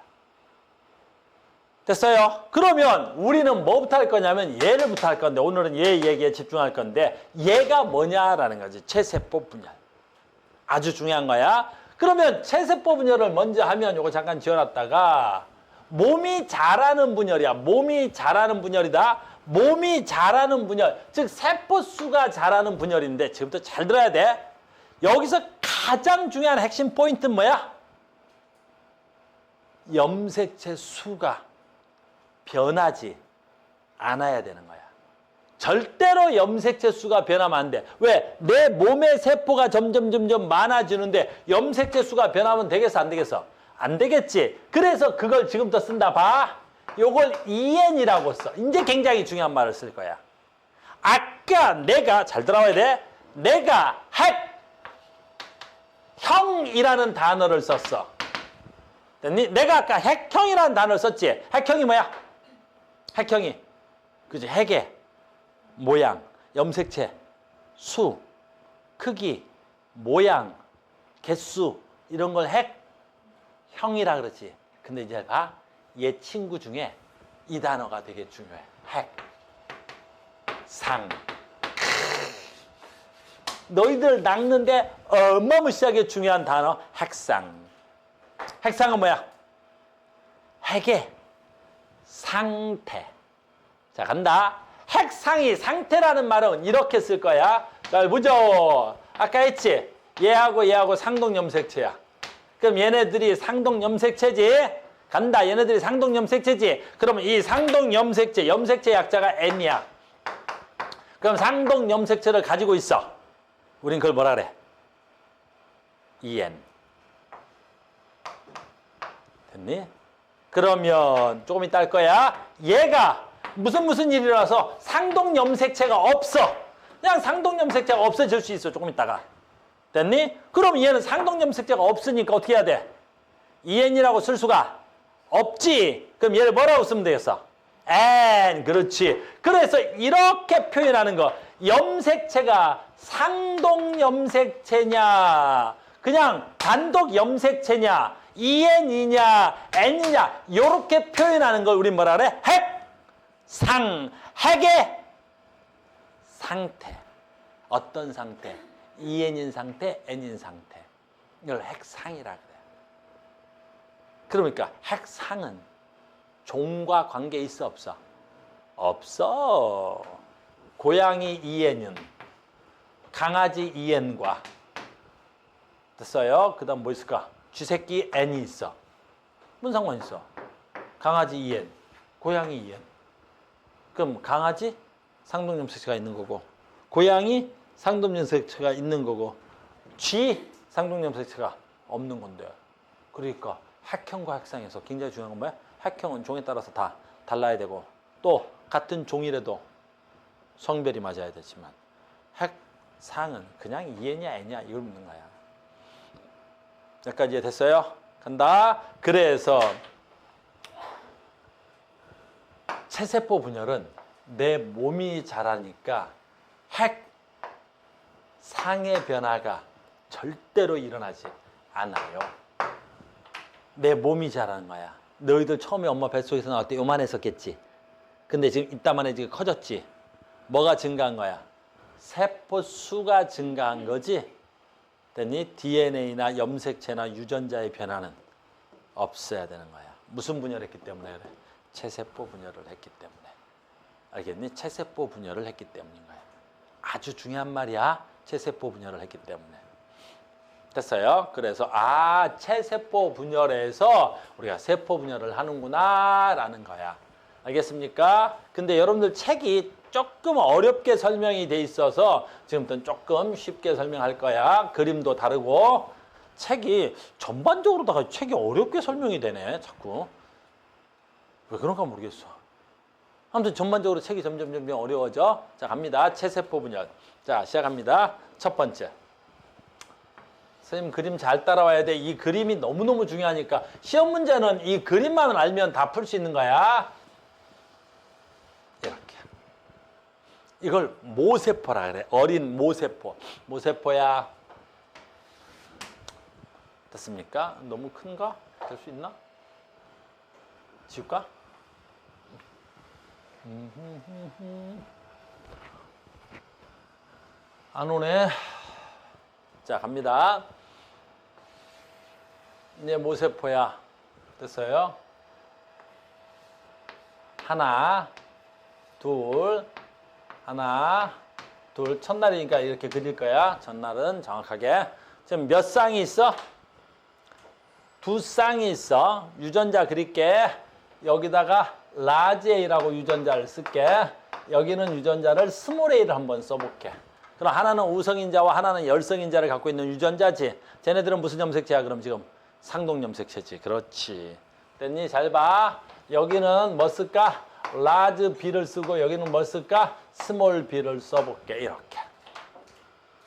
됐어요? 그러면 우리는 뭐부터 할 거냐면 얘를부터 할 건데 오늘은 얘 얘기에 집중할 건데 얘가 뭐냐라는 거지. 체세포 분열. 아주 중요한 거야. 그러면 체세포 분열을 먼저 하면 요거 잠깐 지어놨다가 몸이 자라는 분열이야. 몸이 자라는 분열이다. 몸이 자라는 분열, 즉 세포수가 자라는 분열인데 지금부터 잘 들어야 돼. 여기서 가장 중요한 핵심 포인트는 뭐야? 염색체 수가 변하지 않아야 되는 거야. 절대로 염색체 수가 변하면 안 돼. 왜? 내 몸의 세포가 점점 많아지는데 염색체 수가 변하면 되겠어, 안 되겠어? 안 되겠지. 그래서 그걸 지금부터 쓴다. 봐. 요걸 EN이라고 써. 이제 굉장히 중요한 말을 쓸 거야. 아까 내가, 잘 들어와야 돼. 내가 핵형이라는 단어를 썼어. 됐니? 내가 아까 핵형이라는 단어를 썼지. 핵형이 뭐야? 핵형이. 그지? 핵의 모양, 염색체, 수, 크기, 모양, 개수 이런 걸 핵형이라 그러지. 근데 이제 봐. 얘 친구 중에 이 단어가 되게 중요해. 핵, 상. 너희들 낚는데 어마무시하게 중요한 단어 핵상. 핵상은 뭐야? 핵의 상태. 자, 간다. 핵상이 상태라는 말은 이렇게 쓸 거야. 잘 보죠. 아까 했지? 얘하고 상동염색체야. 그럼 얘네들이 상동염색체지? 간다. 얘네들이 상동염색체지? 그러면 이 상동염색체, 염색체 약자가 N이야. 그럼 상동염색체를 가지고 있어. 우린 그걸 뭐라 그래? EN. 됐니? 그러면 조금 이따 할 거야. 얘가 무슨 일이 일어나서 상동염색체가 없어. 그냥 상동염색체가 없어질 수 있어. 조금 있다가. 됐니? 그럼 얘는 상동염색체가 없으니까 어떻게 해야 돼? EN이라고 쓸 수가 없지. 그럼 얘를 뭐라고 쓰면 되겠어? N. 그렇지. 그래서 이렇게 표현하는 거. 염색체가 상동염색체냐, 그냥 단독 염색체냐, EN이냐, N이냐, 이렇게 표현하는 걸 우리 뭐라 그래? 핵, 상, 핵의 상태. 어떤 상태? EN인 상태, N인 상태. 이걸 핵상이라 그래. 그러니까 핵상은 종과 관계 있어, 없어? 없어. 고양이 EN은 강아지 EN과 됐어요? 그 다음 뭐 있을까? 쥐새끼 N이 있어. 무슨 상관 있어? 강아지 EN, 고양이 EN. 그럼 강아지 상동염색체가 있는 거고, 고양이 상동염색체가 있는 거고, 쥐 상동염색체가 없는 건데. 그러니까 핵형과 핵상에서 굉장히 중요한 건 뭐야? 핵형은 종에 따라서 다 달라야 되고, 또 같은 종이라도 성별이 맞아야 되지만 핵상은 그냥 EN이야 N이야 이걸 묻는 거야. 여기까지 이해됐어요? 간다. 그래서 체세포 분열은 내 몸이 자라니까 핵상의 변화가 절대로 일어나지 않아요. 내 몸이 자라는 거야. 너희들 처음에 엄마 뱃속에서 나올 때 요만했었겠지. 근데 지금 이따만해 지금 커졌지. 뭐가 증가한 거야? 세포 수가 증가한 거지. 됐니? DNA나 염색체나 유전자의 변화는 없어야 되는 거야. 무슨 분열했기 때문에 그래? 체세포 분열을 했기 때문에. 알겠니? 체세포 분열을 했기 때문인 거야. 아주 중요한 말이야. 체세포 분열을 했기 때문에. 됐어요? 그래서 체세포 분열에서 우리가 세포 분열을 하는구나 라는 거야. 알겠습니까? 근데 여러분들 책이 조금 어렵게 설명이 돼 있어서 지금부터는 조금 쉽게 설명할 거야. 그림도 다르고. 책이 전반적으로다가 책이 어렵게 설명이 되네. 자꾸. 왜 그런가 모르겠어. 아무튼 전반적으로 책이 점점 어려워져. 자, 갑니다. 체세포 분열. 자, 시작합니다. 첫 번째. 선생님 그림 잘 따라와야 돼. 이 그림이 너무너무 중요하니까. 시험 문제는 이 그림만 알면 다 풀 수 있는 거야. 이렇게. 이걸 모세포라 그래. 어린 모세포. 모세포야. 됐습니까? 너무 큰가? 될 수 있나? 지울까? 안 오네. 자, 갑니다. 이제 모세포야. 됐어요? 하나, 둘, 하나, 둘. 첫날이니까 이렇게 그릴 거야. 전날은 정확하게. 지금 몇 쌍이 있어? 두 쌍이 있어. 유전자 그릴게. 여기다가 라지 A라고 유전자를 쓸게. 여기는 유전자를 스몰 A를 한번 써볼게. 그럼 하나는 우성인자와 하나는 열성인자를 갖고 있는 유전자지. 쟤네들은 무슨 염색체야? 그럼 지금 상동 염색체지. 그렇지. 됐니? 잘 봐. 여기는 뭐 쓸까? 라지 B를 쓰고 여기는 뭐 쓸까? 스몰 B를 써볼게. 이렇게.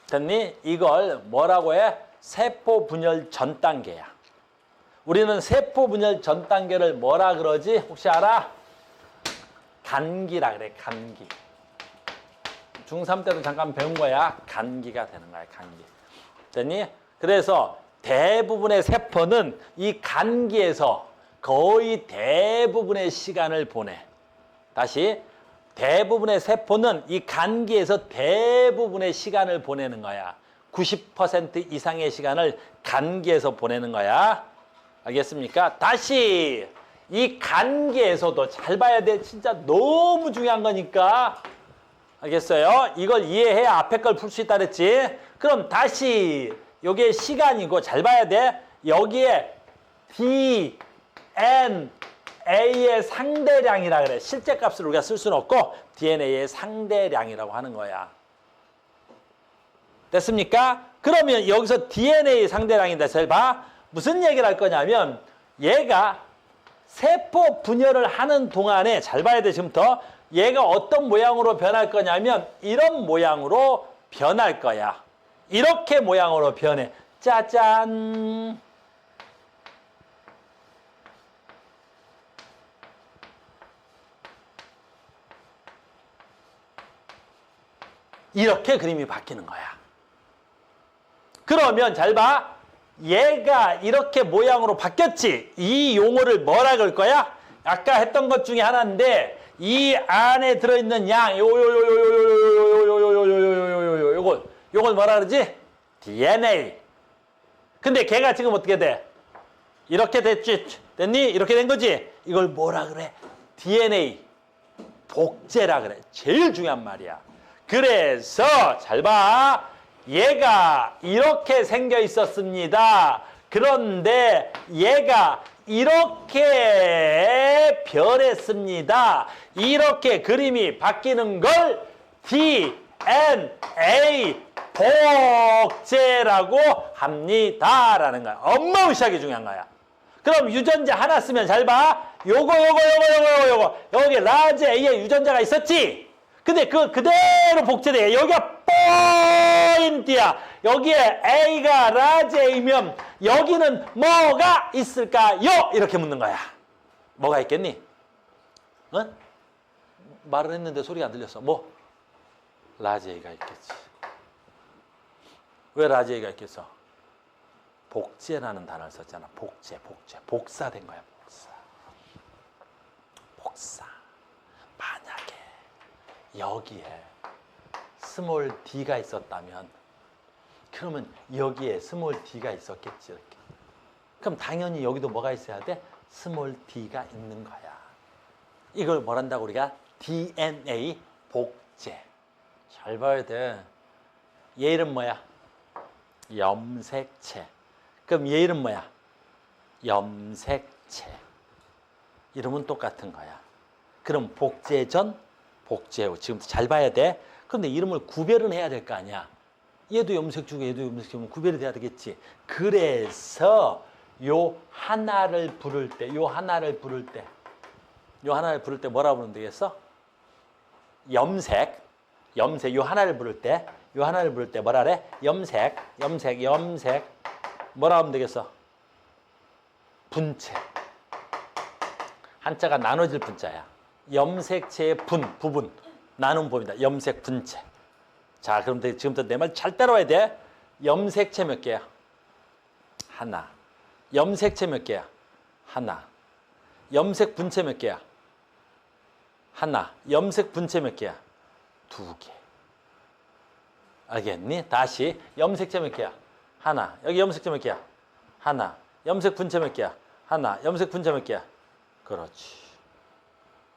됐니? 이걸 뭐라고 해? 세포 분열 전 단계야. 우리는 세포 분열 전 단계를 뭐라 그러지? 혹시 알아? 간기라 그래. 간기. 중3 때도 잠깐 배운 거야. 간기가 되는 거야. 간기. 됐니? 그래서 대부분의 세포는 이 간기에서 거의 대부분의 시간을 보내. 다시. 대부분의 세포는 이 간기에서 대부분의 시간을 보내는 거야. 90% 이상의 시간을 간기에서 보내는 거야. 알겠습니까? 다시 이 간기에서도 잘 봐야 돼. 진짜 너무 중요한 거니까. 알겠어요? 이걸 이해해야 앞에 걸 풀 수 있다 그랬지? 그럼 다시 요게 시간이고 잘 봐야 돼. 여기에 D, N, A의 상대량이라 그래. 실제 값을 우리가 쓸 수는 없고 DNA의 상대량이라고 하는 거야. 됐습니까? 그러면 여기서 DNA 상대량인데 잘 봐. 무슨 얘기를 할 거냐면 얘가 세포 분열을 하는 동안에 잘 봐야 돼. 지금부터 얘가 어떤 모양으로 변할 거냐면 이런 모양으로 변할 거야. 이렇게 모양으로 변해. 짜잔. 이렇게 그림이 바뀌는 거야. 그러면 잘 봐. 얘가 이렇게 모양으로 바뀌었지. 이 용어를 뭐라 그럴 거야? 아까 했던 것 중에 하나인데 이 안에 들어있는 양 요걸 뭐라 그러지? DNA. 근데 걔가 지금 어떻게 돼? 이렇게 됐지. 됐니? 이렇게 된 거지. 이걸 뭐라 그래? DNA. 복제라 그래. 제일 중요한 말이야. 그래서 잘 봐. 얘가 이렇게 생겨 있었습니다. 그런데 얘가 이렇게 변했습니다. 이렇게 그림이 바뀌는 걸 DNA 복제라고 합니다라는 거야. 어마무시하게 중요한 거야. 그럼 유전자 하나 쓰면 잘 봐. 요거 여기 라지 A의 유전자가 있었지. 근데 그대로 복제돼. 여기가 포인트야. 여기에 A가 라지 A면 여기는 뭐가 있을까요? 이렇게 묻는 거야. 뭐가 있겠니? 어? 말을 했는데 소리가 안 들렸어. 뭐? 라지 A가 있겠지. 왜 라지 A가 있겠어? 복제라는 단어를 썼잖아. 복제. 복사된 거야. 복사. 만약에 여기에 스몰 d가 있었다면 그러면 여기에 스몰 d가 있었겠지. 이렇게. 그럼 당연히 여기도 뭐가 있어야 돼? 스몰 d가 있는 거야. 이걸 뭘 한다고 우리가? DNA 복제. 잘 봐야 돼. 얘 이름 뭐야? 염색체. 그럼 얘 이름 뭐야? 염색체. 이름은 똑같은 거야. 그럼 복제전, 복제후. 지금 잘 봐야 돼. 그런데 이름을 구별은 해야 될 거 아니야. 얘도 염색주고 얘도 염색주면 구별이 돼야 되겠지. 그래서 요 하나를 부를 때 뭐라고 부르면 되겠어? 염색, 요 하나를 부를 때 뭐라 그래? 염색. 뭐라고 하면 되겠어? 분체. 한자가 나눠질 분자야. 염색체의 부분. 나눈 봅니다. 염색 분체. 자, 그럼 지금부터 내 말 잘 따라와야 돼. 염색체 몇 개야? 하나. 염색체 몇 개야? 하나. 염색 분체 몇 개야? 하나. 염색 분체 몇 개야? 2개. 알겠니? 다시. 염색체 몇 개야? 하나. 여기 염색체 몇 개야? 하나. 염색 분체 몇 개야? 하나. 염색 분체 몇 개야? 그렇지.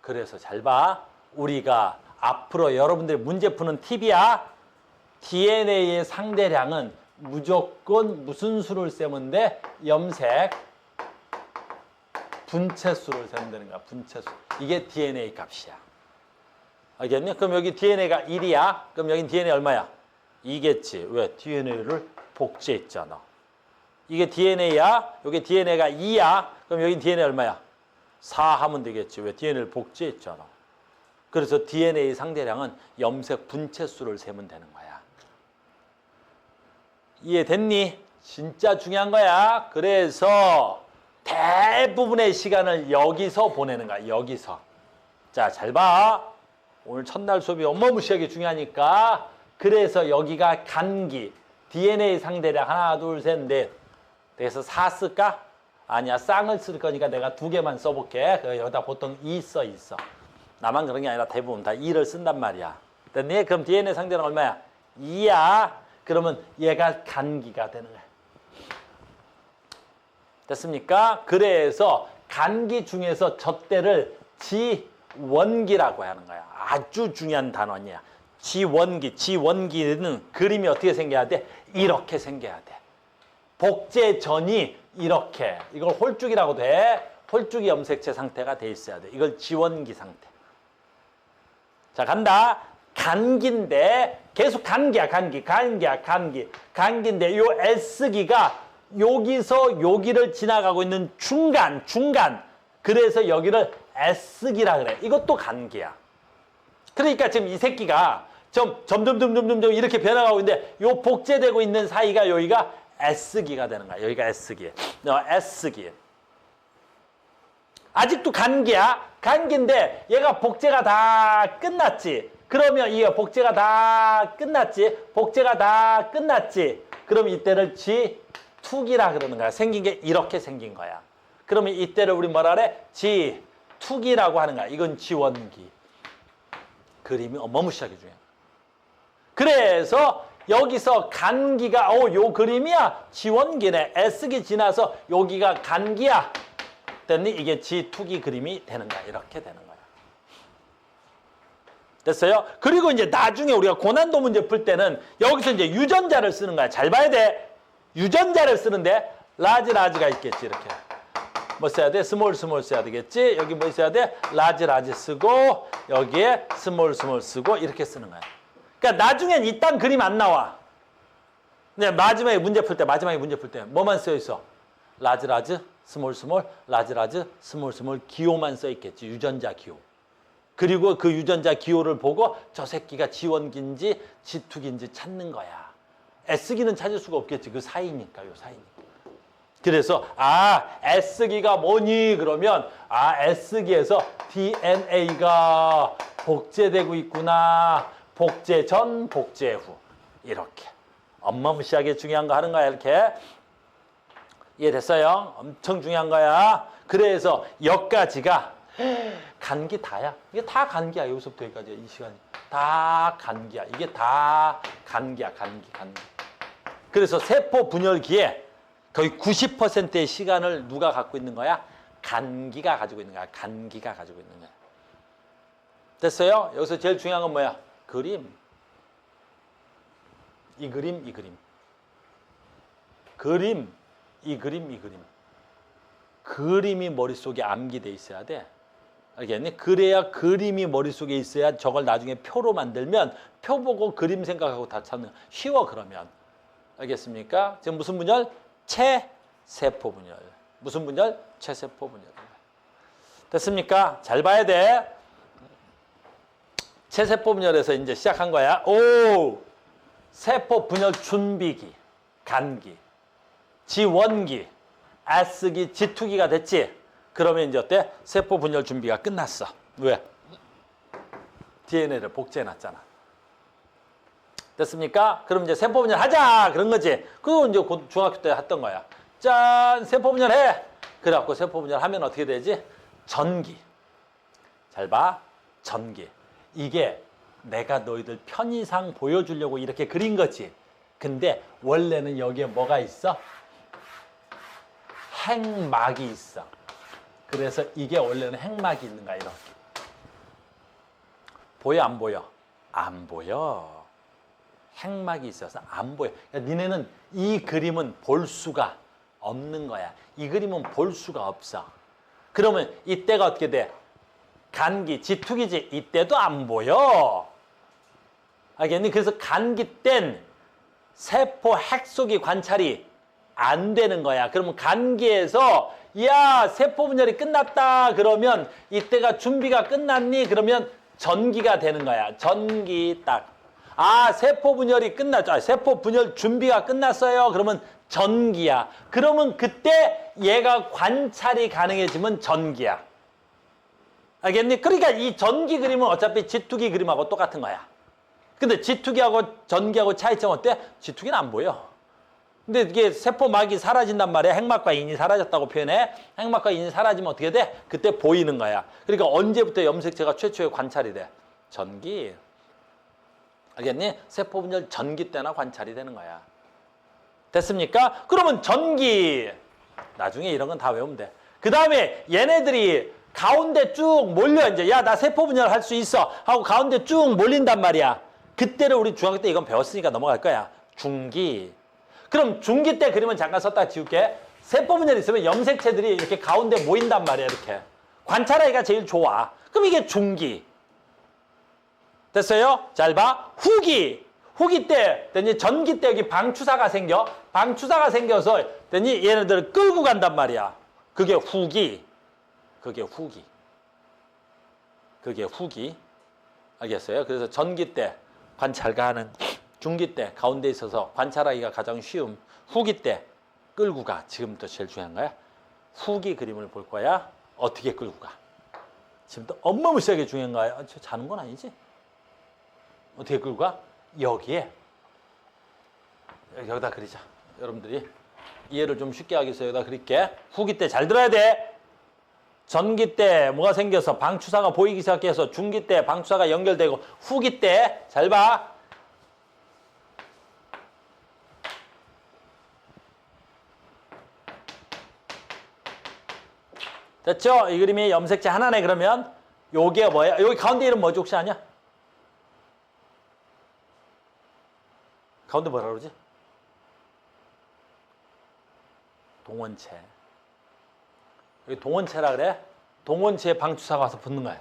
그래서 잘 봐. 우리가 앞으로 여러분들이 문제 푸는 팁이야. DNA의 상대량은 무조건 무슨 수를 세면 돼? 염색 분체수를 세면 되는 거야. 분체수. 이게 DNA 값이야. 알겠니? 그럼 여기 DNA가 1이야. 그럼 여긴 DNA 얼마야? 2겠지. 왜? DNA를 복제했잖아. 이게 DNA야. 여기 DNA가 2야. 그럼 여긴 DNA 얼마야? 4 하면 되겠지. 왜? DNA를 복제했잖아. 그래서 DNA 상대량은 염색 분체수를 세면 되는 거야. 이해됐니? 진짜 중요한 거야. 그래서 대부분의 시간을 여기서 보내는 거야. 여기서. 자, 잘 봐. 오늘 첫날 수업이 어마무시하게 중요하니까. 그래서 여기가 간기. DNA 상대량 하나, 둘, 셋, 넷. 그래서 4 쓸까? 아니야. 쌍을 쓸 거니까 내가 2개만 써볼게. 여기다 보통 2 써 있어. 나만 그런 게 아니라 대부분 다 2를 쓴단 말이야. 됐니? 그럼 DNA 상대량 얼마야? 2야. 그러면 얘가 간기가 되는 거야. 됐습니까? 그래서 간기 중에서 젖대를 지원기라고 하는 거야. 아주 중요한 단원이야. 지원기는 그림이 어떻게 생겨야 돼? 이렇게 생겨야 돼. 복제전이 이렇게. 이걸 홀쭉이라고도 해. 홀쭉이 염색체 상태가 돼 있어야 돼. 이걸 지원기 상태. 자, 간다. 간기인데 계속 간기야. 간기인데 요 S기가 여기서 여기를 지나가고 있는 중간. 그래서 여기를 S기라 그래. 이것도 간기야. 그러니까 지금 이 새끼가 점점 이렇게 변화가고 있는데 요 복제되고 있는 사이가 여기가 S기가 되는 거야. 여기가 S기. S기. 아직도 간기야. 간기인데 얘가 복제가 다 끝났지. 그러면 이게 복제가 다 끝났지. 그럼 이때를 G2기라 그러는 거야. 생긴 게 이렇게 생긴 거야. 그러면 이때를 우리 뭐라 그래? G2기라고 하는 거야. 이건 지원기. 그림이 어마무시하게 중요해. 그래서 여기서 간기가 요 그림이야. 지원기네. S기 지나서 여기가 간기야. 됐니? 이게 G2기 그림이 되는 거야. 이렇게 되는 거야. 됐어요? 그리고 이제 나중에 우리가 고난도 문제 풀 때는 여기서 이제 유전자를 쓰는 거야. 잘 봐야 돼. 유전자를 쓰는데 라지가 있겠지. 이렇게. 뭐 써야 돼? 스몰 써야 되겠지. 여기 뭐 써야 돼? 라지 쓰고 여기에 스몰 쓰고 이렇게 쓰는 거야. 그러니까 나중엔 이딴 그림 안 나와. 근데 마지막에 문제 풀 때 뭐만 써 있어? 라지, 스몰, 라지, 스몰 기호만 써 있겠지. 유전자 기호. 그리고 그 유전자 기호를 보고 저 새끼가 지원기인지 G2기인지 찾는 거야. S기는 찾을 수가 없겠지. 그 사이니까, 요 사이니까. 그래서 S기가 뭐니? 그러면 S기에서 DNA가 복제되고 있구나. 복제 전, 복제 후. 이렇게. 어마무시하게 중요한 거 하는 거야, 이렇게. 이해됐어요? 엄청 중요한 거야. 그래서 여기까지가 간기 다야. 이게 다 간기야. 여기서부터 여기까지 이 시간이. 다 간기야. 이게 다 간기야. 간기. 그래서 세포 분열기에 거의 90%의 시간을 누가 갖고 있는 거야? 간기가 가지고 있는 거야. 간기가 가지고 있는 거야. 됐어요? 여기서 제일 중요한 건 뭐야? 그림. 이 그림. 그림, 이 그림, 이 그림. 그림이 머릿속에 암기돼 있어야 돼. 알겠니? 그래야 그림이 머릿속에 있어야 저걸 나중에 표로 만들면 표 보고 그림 생각하고 다 찾는 쉬워 그러면. 알겠습니까? 지금 무슨 분열? 체세포 분열. 무슨 분열? 체세포 분열. 됐습니까? 잘 봐야 돼. 체세포 분열에서 이제 시작한 거야. 오! 세포 분열 준비기, 간기, 지원기, S기, G2기가 됐지? 그러면 이제 어때? 세포 분열 준비가 끝났어. 왜? DNA를 복제해놨잖아. 됐습니까? 그럼 이제 세포 분열 하자! 그런 거지. 그거 이제 중학교 때 했던 거야. 짠! 세포 분열해! 그래갖고 세포 분열하면 어떻게 되지? 전기. 잘 봐. 전기. 이게 내가 너희들 편의상 보여주려고 이렇게 그린 거지. 근데 원래는 여기에 뭐가 있어? 핵막이 있어. 그래서 이게 원래는 핵막이 있는 거야. 이렇게. 보여 안 보여? 안 보여. 핵막이 있어서 안 보여. 그러니까 니네는 이 그림은 볼 수가 없는 거야. 이 그림은 볼 수가 없어. 그러면 이때가 어떻게 돼? 간기, 지투기지. 이때도 안 보여. 알겠니? 그래서 간기 땐 세포 핵 속이 관찰이 안 되는 거야. 그러면 간기에서 야, 세포 분열이 끝났다. 그러면 이때가 준비가 끝났니? 그러면 전기가 되는 거야. 전기 딱. 아, 세포 분열이 끝났죠. 세포 분열 준비가 끝났어요. 그러면 전기야. 그러면 그때 얘가 관찰이 가능해지면 전기야. 알겠니? 그러니까 이 전기 그림은 어차피 지투기 그림하고 똑같은 거야. 근데 지투기하고 전기하고 차이점 어때? 지투기는 안 보여. 근데 이게 세포막이 사라진단 말이야. 핵막과 인이 사라졌다고 표현해. 핵막과 인이 사라지면 어떻게 돼? 그때 보이는 거야. 그러니까 언제부터 염색체가 최초에 관찰이 돼? 전기. 알겠니? 세포 분열 전기 때나 관찰이 되는 거야. 됐습니까? 그러면 전기. 나중에 이런 건 다 외우면 돼. 그 다음에 얘네들이 가운데 쭉 몰려 이제 야, 나 세포 분열 할 수 있어 하고 가운데 쭉 몰린단 말이야. 그때를 우리 중학교 때 이건 배웠으니까 넘어갈 거야. 중기. 그럼 중기 때 그림은 잠깐 썼다가 지울게. 세포 분열이 있으면 염색체들이 이렇게 가운데 모인단 말이야. 이렇게. 관찰하기가 제일 좋아. 그럼 이게 중기. 됐어요? 잘 봐. 후기. 후기 때, 됐니? 전기 때 여기 방추사가 생겨. 방추사가 생겨서, 됐니? 얘네들을 끌고 간단 말이야. 그게 후기. 그게 후기. 그게 후기. 알겠어요? 그래서 전기 때 관찰가 하는, 중기 때 가운데 있어서 관찰하기가 가장 쉬운 후기 때 끌고 가. 지금부터 제일 중요한 거야. 후기 그림을 볼 거야. 어떻게 끌고 가. 지금부터 어마무시하게 중요한 거야. 저 자는 건 아니지? 어떻게 끌고 가? 여기에. 여기다 그리자. 여러분들이 이해를 좀 쉽게 하기 위해서 여기다 그릴게. 후기 때 잘 들어야 돼. 전기 때 뭐가 생겨서 방추사가 보이기 시작해서 중기 때 방추사가 연결되고 후기 때 잘 봐. 됐죠? 이 그림이 염색체 하나네. 그러면 요게 뭐야? 여기 가운데 이름 뭐지 혹시 아냐? 가운데 뭐라 그러지? 동원체. 여기 동원체라 그래? 동원체에 방추사가 와서 붙는 거야.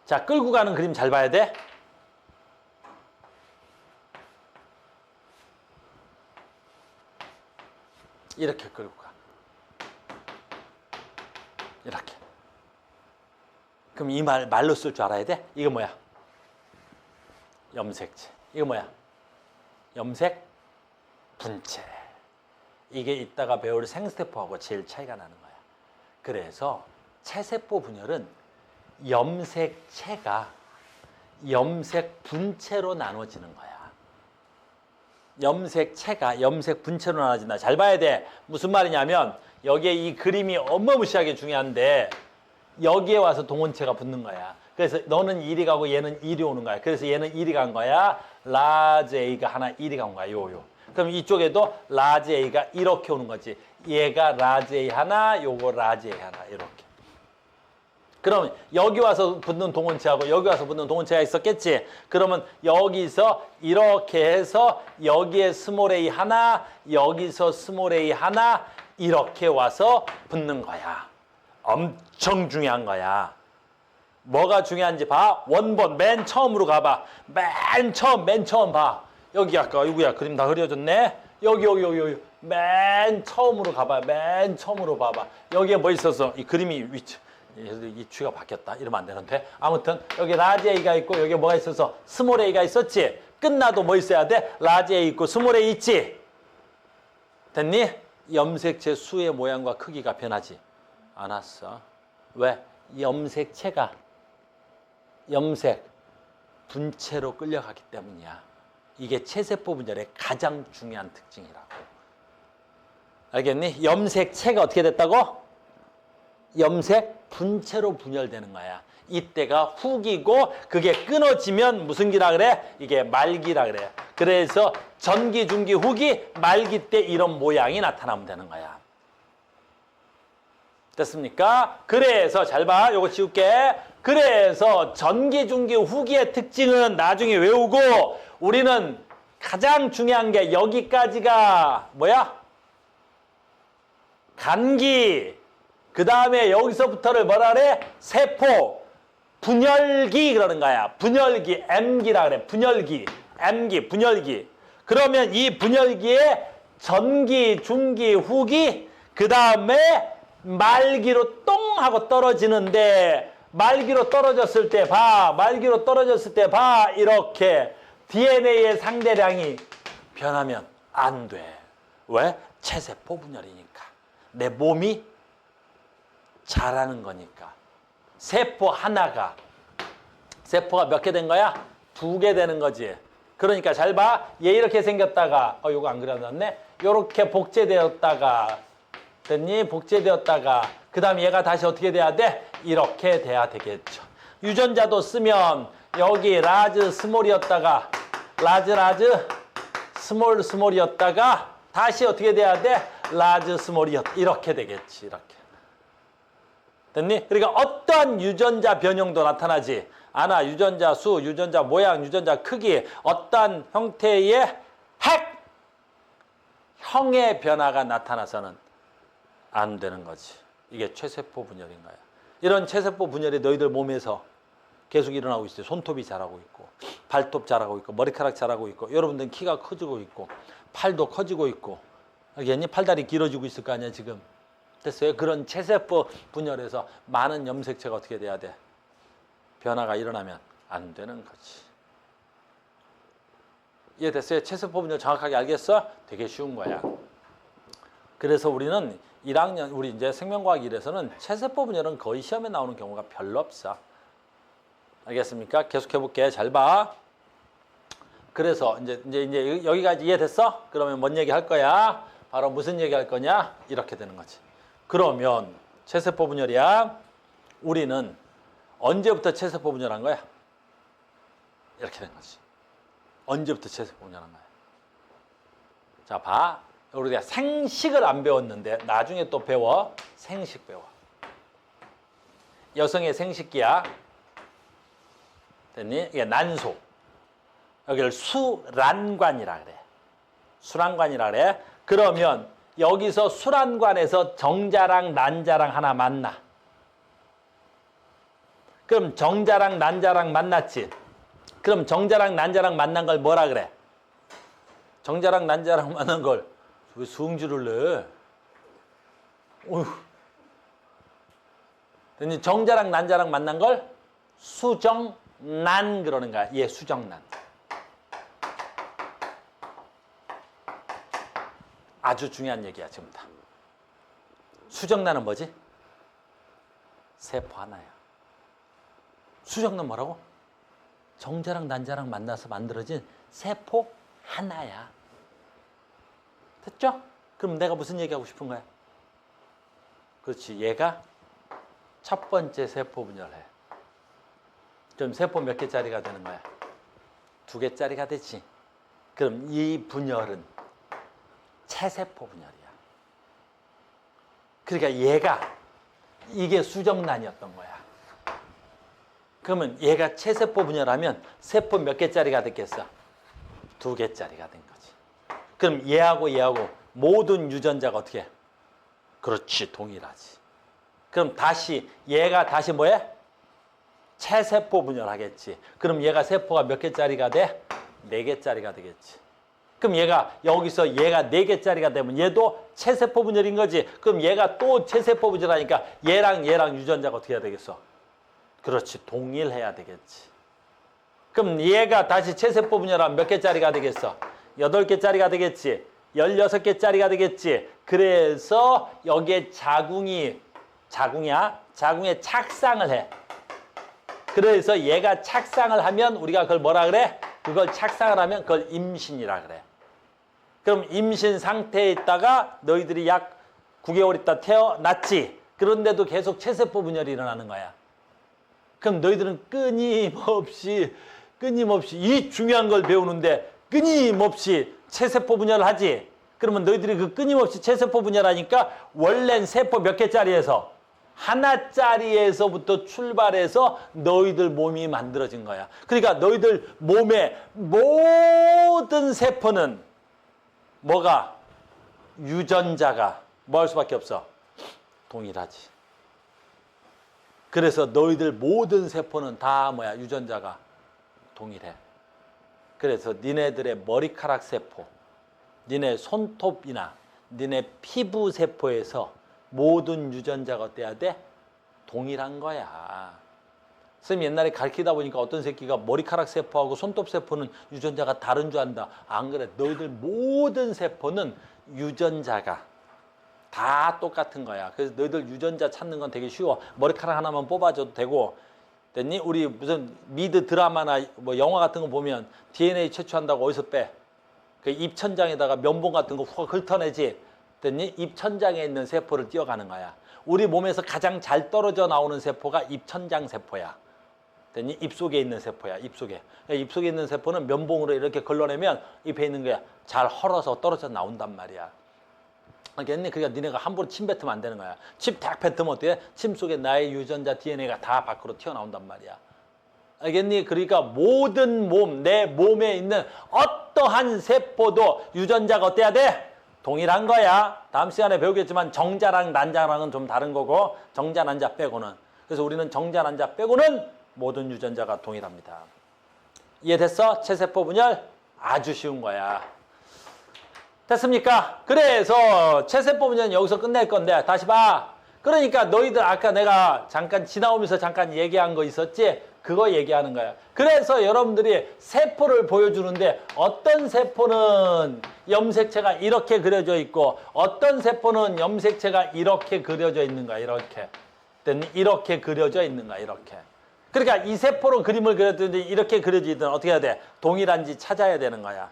자, 끌고 가는 그림 잘 봐야 돼. 이렇게 끌고 가. 이렇게. 그럼 이 말로 쓸 줄 알아야 돼? 이거 뭐야? 염색체. 이거 뭐야? 염색 분체. 이게 이따가 배울 생세포하고 제일 차이가 나는 거야. 그래서 체세포 분열은 염색체가 염색 분체로 나눠지는 거야. 염색체가 염색 분체로 나눠진다. 잘 봐야 돼. 무슨 말이냐면 여기에 이 그림이 어마무시하게 중요한데 여기에 와서 동원체가 붙는 거야. 그래서 너는 이리 가고 얘는 이리 오는 거야. 그래서 얘는 이리 간 거야. 라지 A가 하나 이리 간 거야. 요요. 그럼 이쪽에도 라지 A가 이렇게 오는 거지. 얘가 라지 A 하나, 요거 라지 A 하나 이렇게. 그러면 여기 와서 붙는 동원체하고 여기 와서 붙는 동원체가 있었겠지. 그러면 여기서 이렇게 해서 여기에 스몰 a 하나, 여기서 스몰 a 하나 이렇게 와서 붙는 거야. 엄청 중요한 거야. 뭐가 중요한지 봐. 원본 맨 처음으로 가봐. 맨 처음 봐. 여기 아까 이구야 그림 다 흐려졌네. 여기 맨 처음으로 가봐. 맨 처음으로 봐봐. 여기에 뭐 있었어? 이 그림이 이 추가 바뀌었다. 이러면 안 되는데. 아무튼 여기 라지 A가 있고 여기 뭐가 있어서 스몰 A가 있었지. 끝나도 뭐 있어야 돼? 라지 A 있고 스몰 A 있지. 됐니? 염색체 수의 모양과 크기가 변하지 않았어. 왜? 염색체가 염색 분체로 끌려가기 때문이야. 이게 체세포 분열의 가장 중요한 특징이라고. 알겠니? 염색체가 어떻게 됐다고? 염색 분체로 분열되는 거야. 이때가 후기고 그게 끊어지면 무슨 기라 그래? 이게 말기라 그래. 그래서 전기, 중기, 후기, 말기 때 이런 모양이 나타나면 되는 거야. 됐습니까? 그래서 잘 봐. 요거 지울게. 그래서 전기, 중기, 후기의 특징은 나중에 외우고 우리는 가장 중요한 게 여기까지가 뭐야? 간기. 그 다음에 여기서부터를 뭐라 그래? 세포. 분열기 그러는 거야. 분열기. M기라 그래. 분열기. M기. 분열기. 그러면 이 분열기에 전기, 중기, 후기 그 다음에 말기로 똥 하고 떨어지는데 말기로 떨어졌을 때 봐. 말기로 떨어졌을 때 봐. 이렇게 DNA의 상대량이 변하면 안 돼. 왜? 체세포 분열이니까. 내 몸이 자라는 거니까. 세포 하나가 세포가 몇 개 된 거야? 2개 되는 거지. 그러니까 잘 봐. 얘 이렇게 생겼다가 요거 안 그려놨네. 요렇게 복제되었다가 됐니? 복제되었다가 그 다음에 얘가 다시 어떻게 돼야 돼? 이렇게 돼야 되겠죠. 유전자도 쓰면 여기 라즈 스몰이었다가 라즈 스몰이었다가 다시 어떻게 돼야 돼? 라즈 스몰이었다. 이렇게 되겠지. 이렇게. 됐니? 그러니까 어떠한 유전자 변형도 나타나지 않아. 유전자 수, 유전자 모양, 유전자 크기, 어떠한 형태의 형의 변화가 나타나서는 안 되는 거지. 이게 체세포 분열인 거야. 이런 체세포 분열이 너희들 몸에서 계속 일어나고 있어요. 손톱이 자라고 있고, 발톱 자라고 있고, 머리카락 자라고 있고, 여러분들은 키가 커지고 있고, 팔도 커지고 있고, 알겠니? 팔다리 길어지고 있을 거 아니야, 지금. 됐어요? 그런 체세포 분열에서 많은 염색체가 어떻게 돼야 돼? 변화가 일어나면 안 되는 거지. 이해됐어요? 체세포 분열 정확하게 알겠어? 되게 쉬운 거야. 그래서 우리는 1학년, 우리 이제 생명과학 1에서는 체세포 분열은 거의 시험에 나오는 경우가 별로 없어. 알겠습니까? 계속 해볼게. 잘 봐. 그래서 이제 여기까지 이해됐어? 그러면 뭔 얘기 할 거야? 바로 무슨 얘기 할 거냐? 이렇게 되는 거지. 그러면 체세포 분열이야. 우리는 언제부터 체세포 분열한 거야? 이렇게 된 거지. 언제부터 체세포 분열한 거야? 자, 봐. 우리가 생식을 안 배웠는데 나중에 또 배워. 생식 배워. 여성의 생식기야. 됐니? 이게 난소. 여기를 수란관이라 그래. 수란관이라 그래. 그러면 여기서 수란관에서 정자랑 난자랑 하나 만나. 그럼 정자랑 난자랑 만났지. 그럼 정자랑 난자랑 만난 걸 뭐라 그래? 정자랑 난자랑 만난 걸 왜 성질을 내? 어휴. 됐니? 정자랑 난자랑 만난 걸 수정난 그러는 거야. 예, 수정난. 아주 중요한 얘기야, 지금 다. 수정란은 뭐지? 세포 하나야. 수정란 뭐라고? 정자랑 난자랑 만나서 만들어진 세포 하나야. 됐죠? 그럼 내가 무슨 얘기하고 싶은 거야? 그렇지, 얘가 첫 번째 세포 분열해. 그럼 세포 몇 개짜리가 되는 거야? 2개짜리가 되지. 그럼 이 분열은 체세포 분열이야. 그러니까 얘가 이게 수정란이었던 거야. 그러면 얘가 체세포 분열하면 세포 몇 개짜리가 됐겠어? 2개짜리가 된 거지. 그럼 얘하고 모든 유전자가 어떻게 해? 그렇지, 동일하지. 그럼 다시 얘가 다시 뭐해? 체세포 분열하겠지. 그럼 얘가 세포가 몇 개짜리가 돼? 4개짜리가 되겠지. 그럼 얘가 여기서 얘가 4개짜리가 되면 얘도 체세포 분열인 거지. 그럼 얘가 또 체세포 분열하니까 얘랑 유전자가 어떻게 해야 되겠어? 그렇지, 동일해야 되겠지. 그럼 얘가 다시 체세포 분열하면 몇 개짜리가 되겠어? 8개짜리가 되겠지. 16개짜리가 되겠지. 그래서 여기에 자궁에 착상을 해. 그래서 얘가 착상을 하면 우리가 그걸 뭐라 그래? 그걸 착상을 하면 그걸 임신이라 그래. 그럼 임신 상태에 있다가 너희들이 약 9개월 있다 태어났지. 그런데도 계속 체세포 분열이 일어나는 거야. 그럼 너희들은 끊임없이 이 중요한 걸 배우는데 끊임없이 체세포 분열을 하지. 그러면 너희들이 그 끊임없이 체세포 분열하니까 원래는 세포 몇 개짜리에서 하나짜리에서부터 출발해서 너희들 몸이 만들어진 거야. 그러니까 너희들 몸의 모든 세포는 뭐가? 유전자가 뭐 할 수밖에 없어? 동일하지. 그래서 너희들 모든 세포는 다 뭐야? 유전자가 동일해. 그래서 니네들의 머리카락 세포, 니네 손톱이나 니네 피부 세포에서 모든 유전자가 어때야 돼? 동일한 거야. 선생님 옛날에 가르치다 보니까 어떤 새끼가 머리카락 세포하고 손톱 세포는 유전자가 다른 줄 안다. 안 그래. 너희들 모든 세포는 유전자가 다 똑같은 거야. 그래서 너희들 유전자 찾는 건 되게 쉬워. 머리카락 하나만 뽑아줘도 되고. 됐니? 우리 무슨 미드 드라마나 뭐 영화 같은 거 보면 DNA 채취한다고 어디서 빼? 그 입천장에다가 면봉 같은 거 훅 훑어내지. 됐니? 입천장에 있는 세포를 띄어가는 거야. 우리 몸에서 가장 잘 떨어져 나오는 세포가 입천장 세포야. 됐니? 입속에 있는 세포야. 입속에 있는 세포는 면봉으로 이렇게 걸러내면 입에 있는 거야. 잘 헐어서 떨어져 나온단 말이야. 알겠니? 그러니까 니네가 함부로 침 뱉으면 안 되는 거야. 침 딱 뱉으면 어때? 침 속에 나의 유전자 DNA가 다 밖으로 튀어나온단 말이야. 알겠니? 그러니까 모든 내 몸에 있는 어떠한 세포도 유전자가 어때야 돼? 동일한 거야. 다음 시간에 배우겠지만 정자랑 난자랑은 좀 다른 거고 정자, 난자 빼고는. 그래서 우리는 정자, 난자 빼고는 모든 유전자가 동일합니다. 이해됐어? 체세포 분열 아주 쉬운 거야. 됐습니까? 그래서 체세포 분열은 여기서 끝낼 건데 다시 봐. 그러니까 너희들 아까 내가 잠깐 지나오면서 잠깐 얘기한 거 있었지? 그거 얘기하는 거야. 그래서 여러분들이 세포를 보여주는데 어떤 세포는 염색체가 이렇게 그려져 있고 어떤 세포는 염색체가 이렇게 그려져 있는 거야. 이렇게 그려져 있는 거야. 이렇게. 그러니까 이 세포로 그림을 그렸는데 이렇게 그려지든 어떻게 해야 돼? 동일한지 찾아야 되는 거야.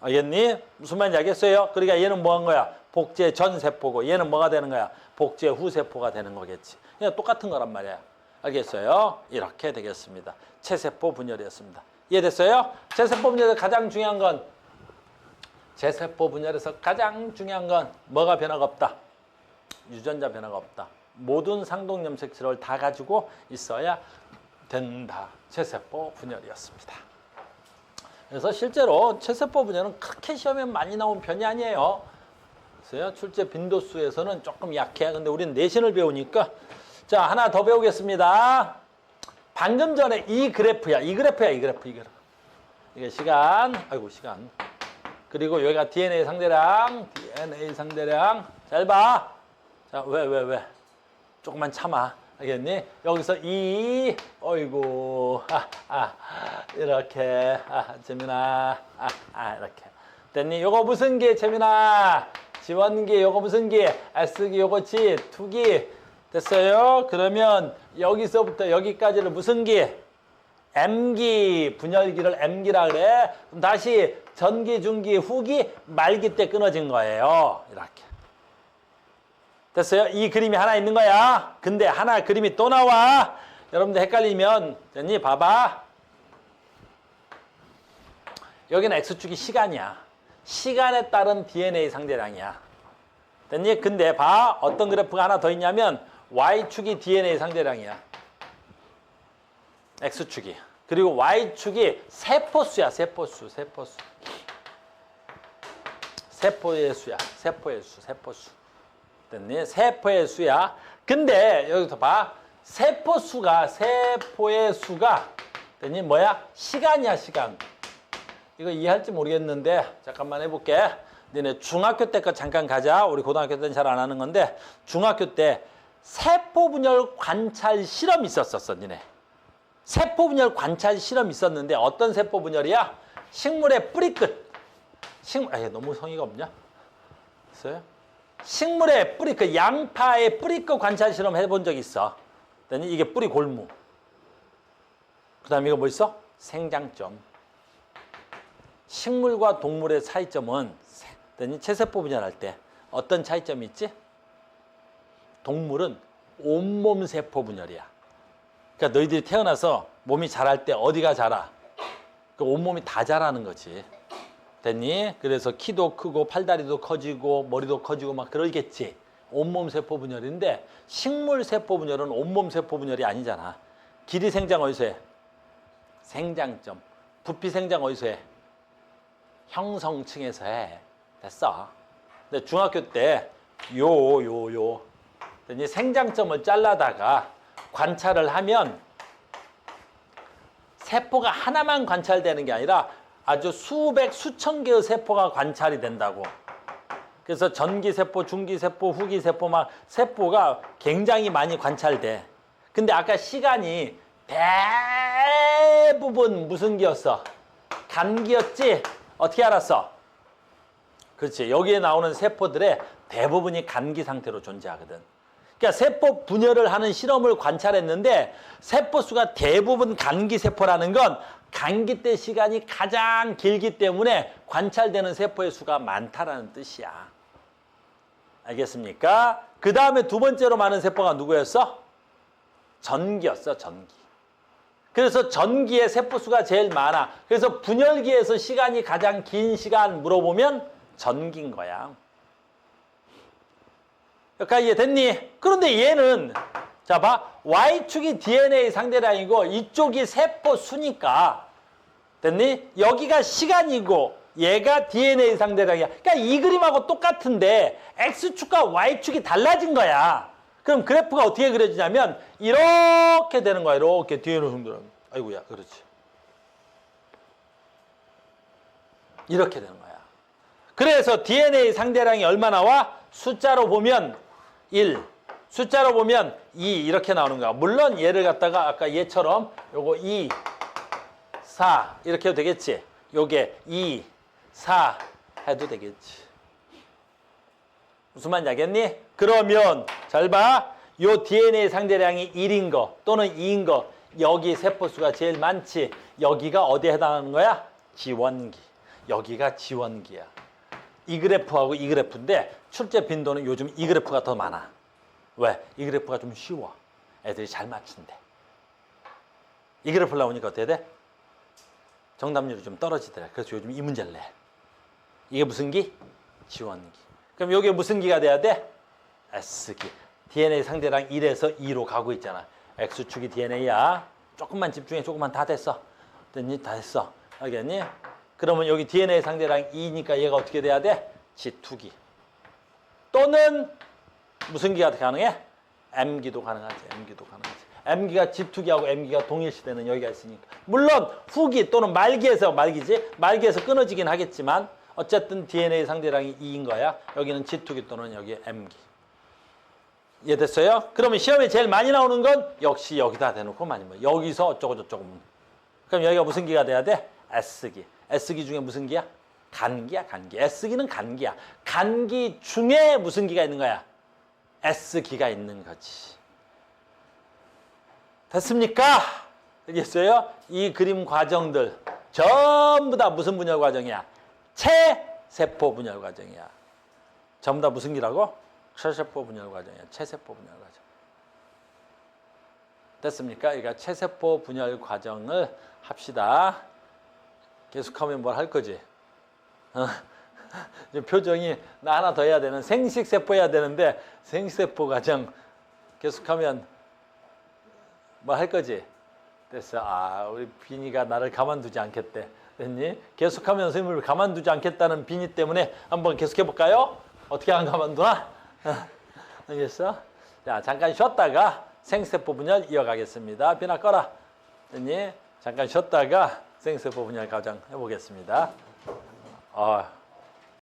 알겠니? 무슨 말인지 알겠어요? 그러니까 얘는 뭐 한 거야? 복제 전 세포고 얘는 뭐가 되는 거야? 복제 후 세포가 되는 거겠지. 그냥 똑같은 거란 말이야. 알겠어요? 이렇게 되겠습니다. 체세포 분열이었습니다. 이해됐어요? 체세포 분열에서 가장 중요한 건 뭐가 변화가 없다? 유전자 변화가 없다. 모든 상동 염색체를 다 가지고 있어야 된다. 체세포 분열이었습니다. 그래서 실제로 체세포 분열은 그렇게 시험에 많이 나온 편이 아니에요. 그래서 출제 빈도수에서는 조금 약해. 근데 우리는 내신을 배우니까. 자, 하나 더 배우겠습니다. 방금 전에 이 그래프야. 이게 시간. 그리고 여기가 DNA 상대량. 잘 봐. 자, 왜? 조금만 참아. 알겠니? 여기서 이렇게. 재민아. 이렇게. 됐니? 요거 무슨 기, 재민아? 지원기, 요거 무슨 기? S기, 요거 G, 투기. 됐어요? 그러면 여기서부터 여기까지를 무슨 기? M기, 분열기를 M기라 그래. 그럼 다시 전기, 중기, 후기, 말기 때 끊어진 거예요. 이렇게. 됐어요? 이 그림이 하나 있는 거야. 근데 하나 그림이 또 나와. 여러분들 헷갈리면 됐니? 봐봐. 여기는 X축이 시간이야. 시간에 따른 DNA 상대량이야. 됐니? 근데 봐. 어떤 그래프가 하나 더 있냐면 Y축이 DNA 상대량이야. X축이. 그리고 Y축이 세포수야, 세포수. 세포의 수야, 세포수. 됐니? 세포의 수야. 근데 여기서 봐. 세포의 수가 됐니? 뭐야? 시간이야, 시간. 이거 이해할지 모르겠는데 잠깐만 해볼게. 너네 중학교 때 거 잠깐 가자. 우리 고등학교 때는 잘 안 하는 건데 중학교 때 세포분열 관찰 실험이 있었어, 니네. 세포분열 관찰 실험이 있었는데 어떤 세포분열이야? 식물의 뿌리끝. 너무 성의가 없냐? 있어요? 식물의 뿌리, 그 양파의 뿌리끝 관찰 실험 해본 적 있어. 이게 뿌리 골무. 그 다음에 이거 뭐 있어? 생장점. 식물과 동물의 차이점은 체세포 분열할 때 어떤 차이점이 있지? 동물은 온몸 세포 분열이야. 그러니까 너희들이 태어나서 몸이 자랄 때 어디가 자라? 그 온몸이 다 자라는 거지. 됐니? 그래서 키도 크고 팔다리도 커지고 머리도 커지고 막 그러겠지. 온몸 세포 분열인데 식물 세포 분열은 온몸 세포 분열이 아니잖아. 길이 생장 어디서 해? 생장점. 부피 생장 어디서 해? 형성층에서 해. 됐어. 근데 중학교 때 됐니? 생장점을 잘라다가 관찰을 하면 세포가 하나만 관찰되는 게 아니라 아주 수백, 수천 개의 세포가 관찰이 된다고. 그래서 전기세포, 중기세포, 후기세포 막 세포가 굉장히 많이 관찰돼. 근데 아까 시간이 대부분 무슨 기였어? 간기였지? 어떻게 알았어? 그렇지. 여기에 나오는 세포들의 대부분이 간기 상태로 존재하거든. 그러니까 세포 분열을 하는 실험을 관찰했는데 세포수가 대부분 간기세포라는 건 간기 때 시간이 가장 길기 때문에 관찰되는 세포의 수가 많다라는 뜻이야. 알겠습니까? 그 다음에 두 번째로 많은 세포가 누구였어? 전기였어, 전기. 그래서 전기의 세포수가 제일 많아. 그래서 분열기에서 시간이 가장 긴 시간 물어보면 전기인 거야. 여기까지 이해됐니? 그런데 얘는 자 봐. Y축이 DNA 상대량이고 이쪽이 세포수니까 됐니? 여기가 시간이고 얘가 DNA 상대량이야. 그러니까 이 그림하고 똑같은데 X축과 Y축이 달라진 거야. 그럼 그래프가 어떻게 그려지냐면 이렇게 되는 거야. 이렇게 DNA 상대량. 아이고야, 그렇지. 이렇게 되는 거야. 그래서 DNA 상대량이 얼마 나와? 숫자로 보면 1, 숫자로 보면 2 이렇게 나오는 거야. 물론 얘를 갖다가 아까 얘처럼 요거 2, 4 이렇게 해도 되겠지. 요게 2, 4 해도 되겠지. 무슨 말인지 알겠니? 그러면 잘 봐. 요 DNA 상대량이 1인 거 또는 2인 거 여기 세포수가 제일 많지. 여기가 어디에 해당하는 거야? 지원기. 여기가 지원기야. 이 그래프하고 이 그래프인데 출제 빈도는 요즘 이 그래프가 더 많아. 왜? 이 그래프가 좀 쉬워. 애들이 잘 맞춘대. 이 그래프 나오니까 어떻게 돼? 정답률이 좀 떨어지더라. 그래서 요즘 이 문제를 내. 이게 무슨 기? 지원기. 그럼 여기에 무슨 기가 돼야 돼? S기. DNA 상대량 1에서 2로 가고 있잖아. X축이 DNA야. 조금만 집중해. 조금만 다 됐어. 됐니? 다 됐어. 알겠니? 그러면 여기 DNA 상대량 2니까 얘가 어떻게 돼야 돼? G2기. 또는 무슨 기가 가능해? M기도 가능하지. M기도 가능하지. M기가 G2기하고 M기가 동일시되는 여기가 있으니까. 물론 후기 또는 말기에서 끊어지긴 하겠지만 어쨌든 DNA 상대량이 2인 거야. 여기는 G2기 또는 여기 M기. 이해됐어요? 그러면 시험에 제일 많이 나오는 건 역시 여기다 대놓고 많이 뭐 여기서 어쩌고 저쩌고. 그럼 여기가 무슨 기가 돼야 돼? S기. S기 중에 무슨 기야? 간기야, 간기. S기는 간기야. 간기 중에 무슨 기가 있는 거야? S기가 있는 거지. 됐습니까? 알겠어요? 이 그림 과정들 전부 다 무슨 분열 과정이야? 체세포 분열 과정이야. 전부 다 무슨 기라고? 체세포 분열 과정이야. 체세포 분열 과정. 됐습니까? 그러니까 체세포 분열 과정을 합시다. 계속하면 뭘 할 거지? 표정이 나 하나 더 해야 되는 생식세포 해야 되는데 생식세포 과정 계속하면 뭐 할 거지? 됐어. 아, 우리 비니가 나를 가만두지 않겠대. 됐니? 계속하면 선생님을 가만두지 않겠다는 비니 때문에 한번 계속해 볼까요? 어떻게 안 가만두나? 알겠어? 자, 잠깐 쉬었다가 생세포 분열 이어가겠습니다. 비나 꺼라. 됐니? 잠깐 쉬었다가 생세포 분열 과정 해보겠습니다.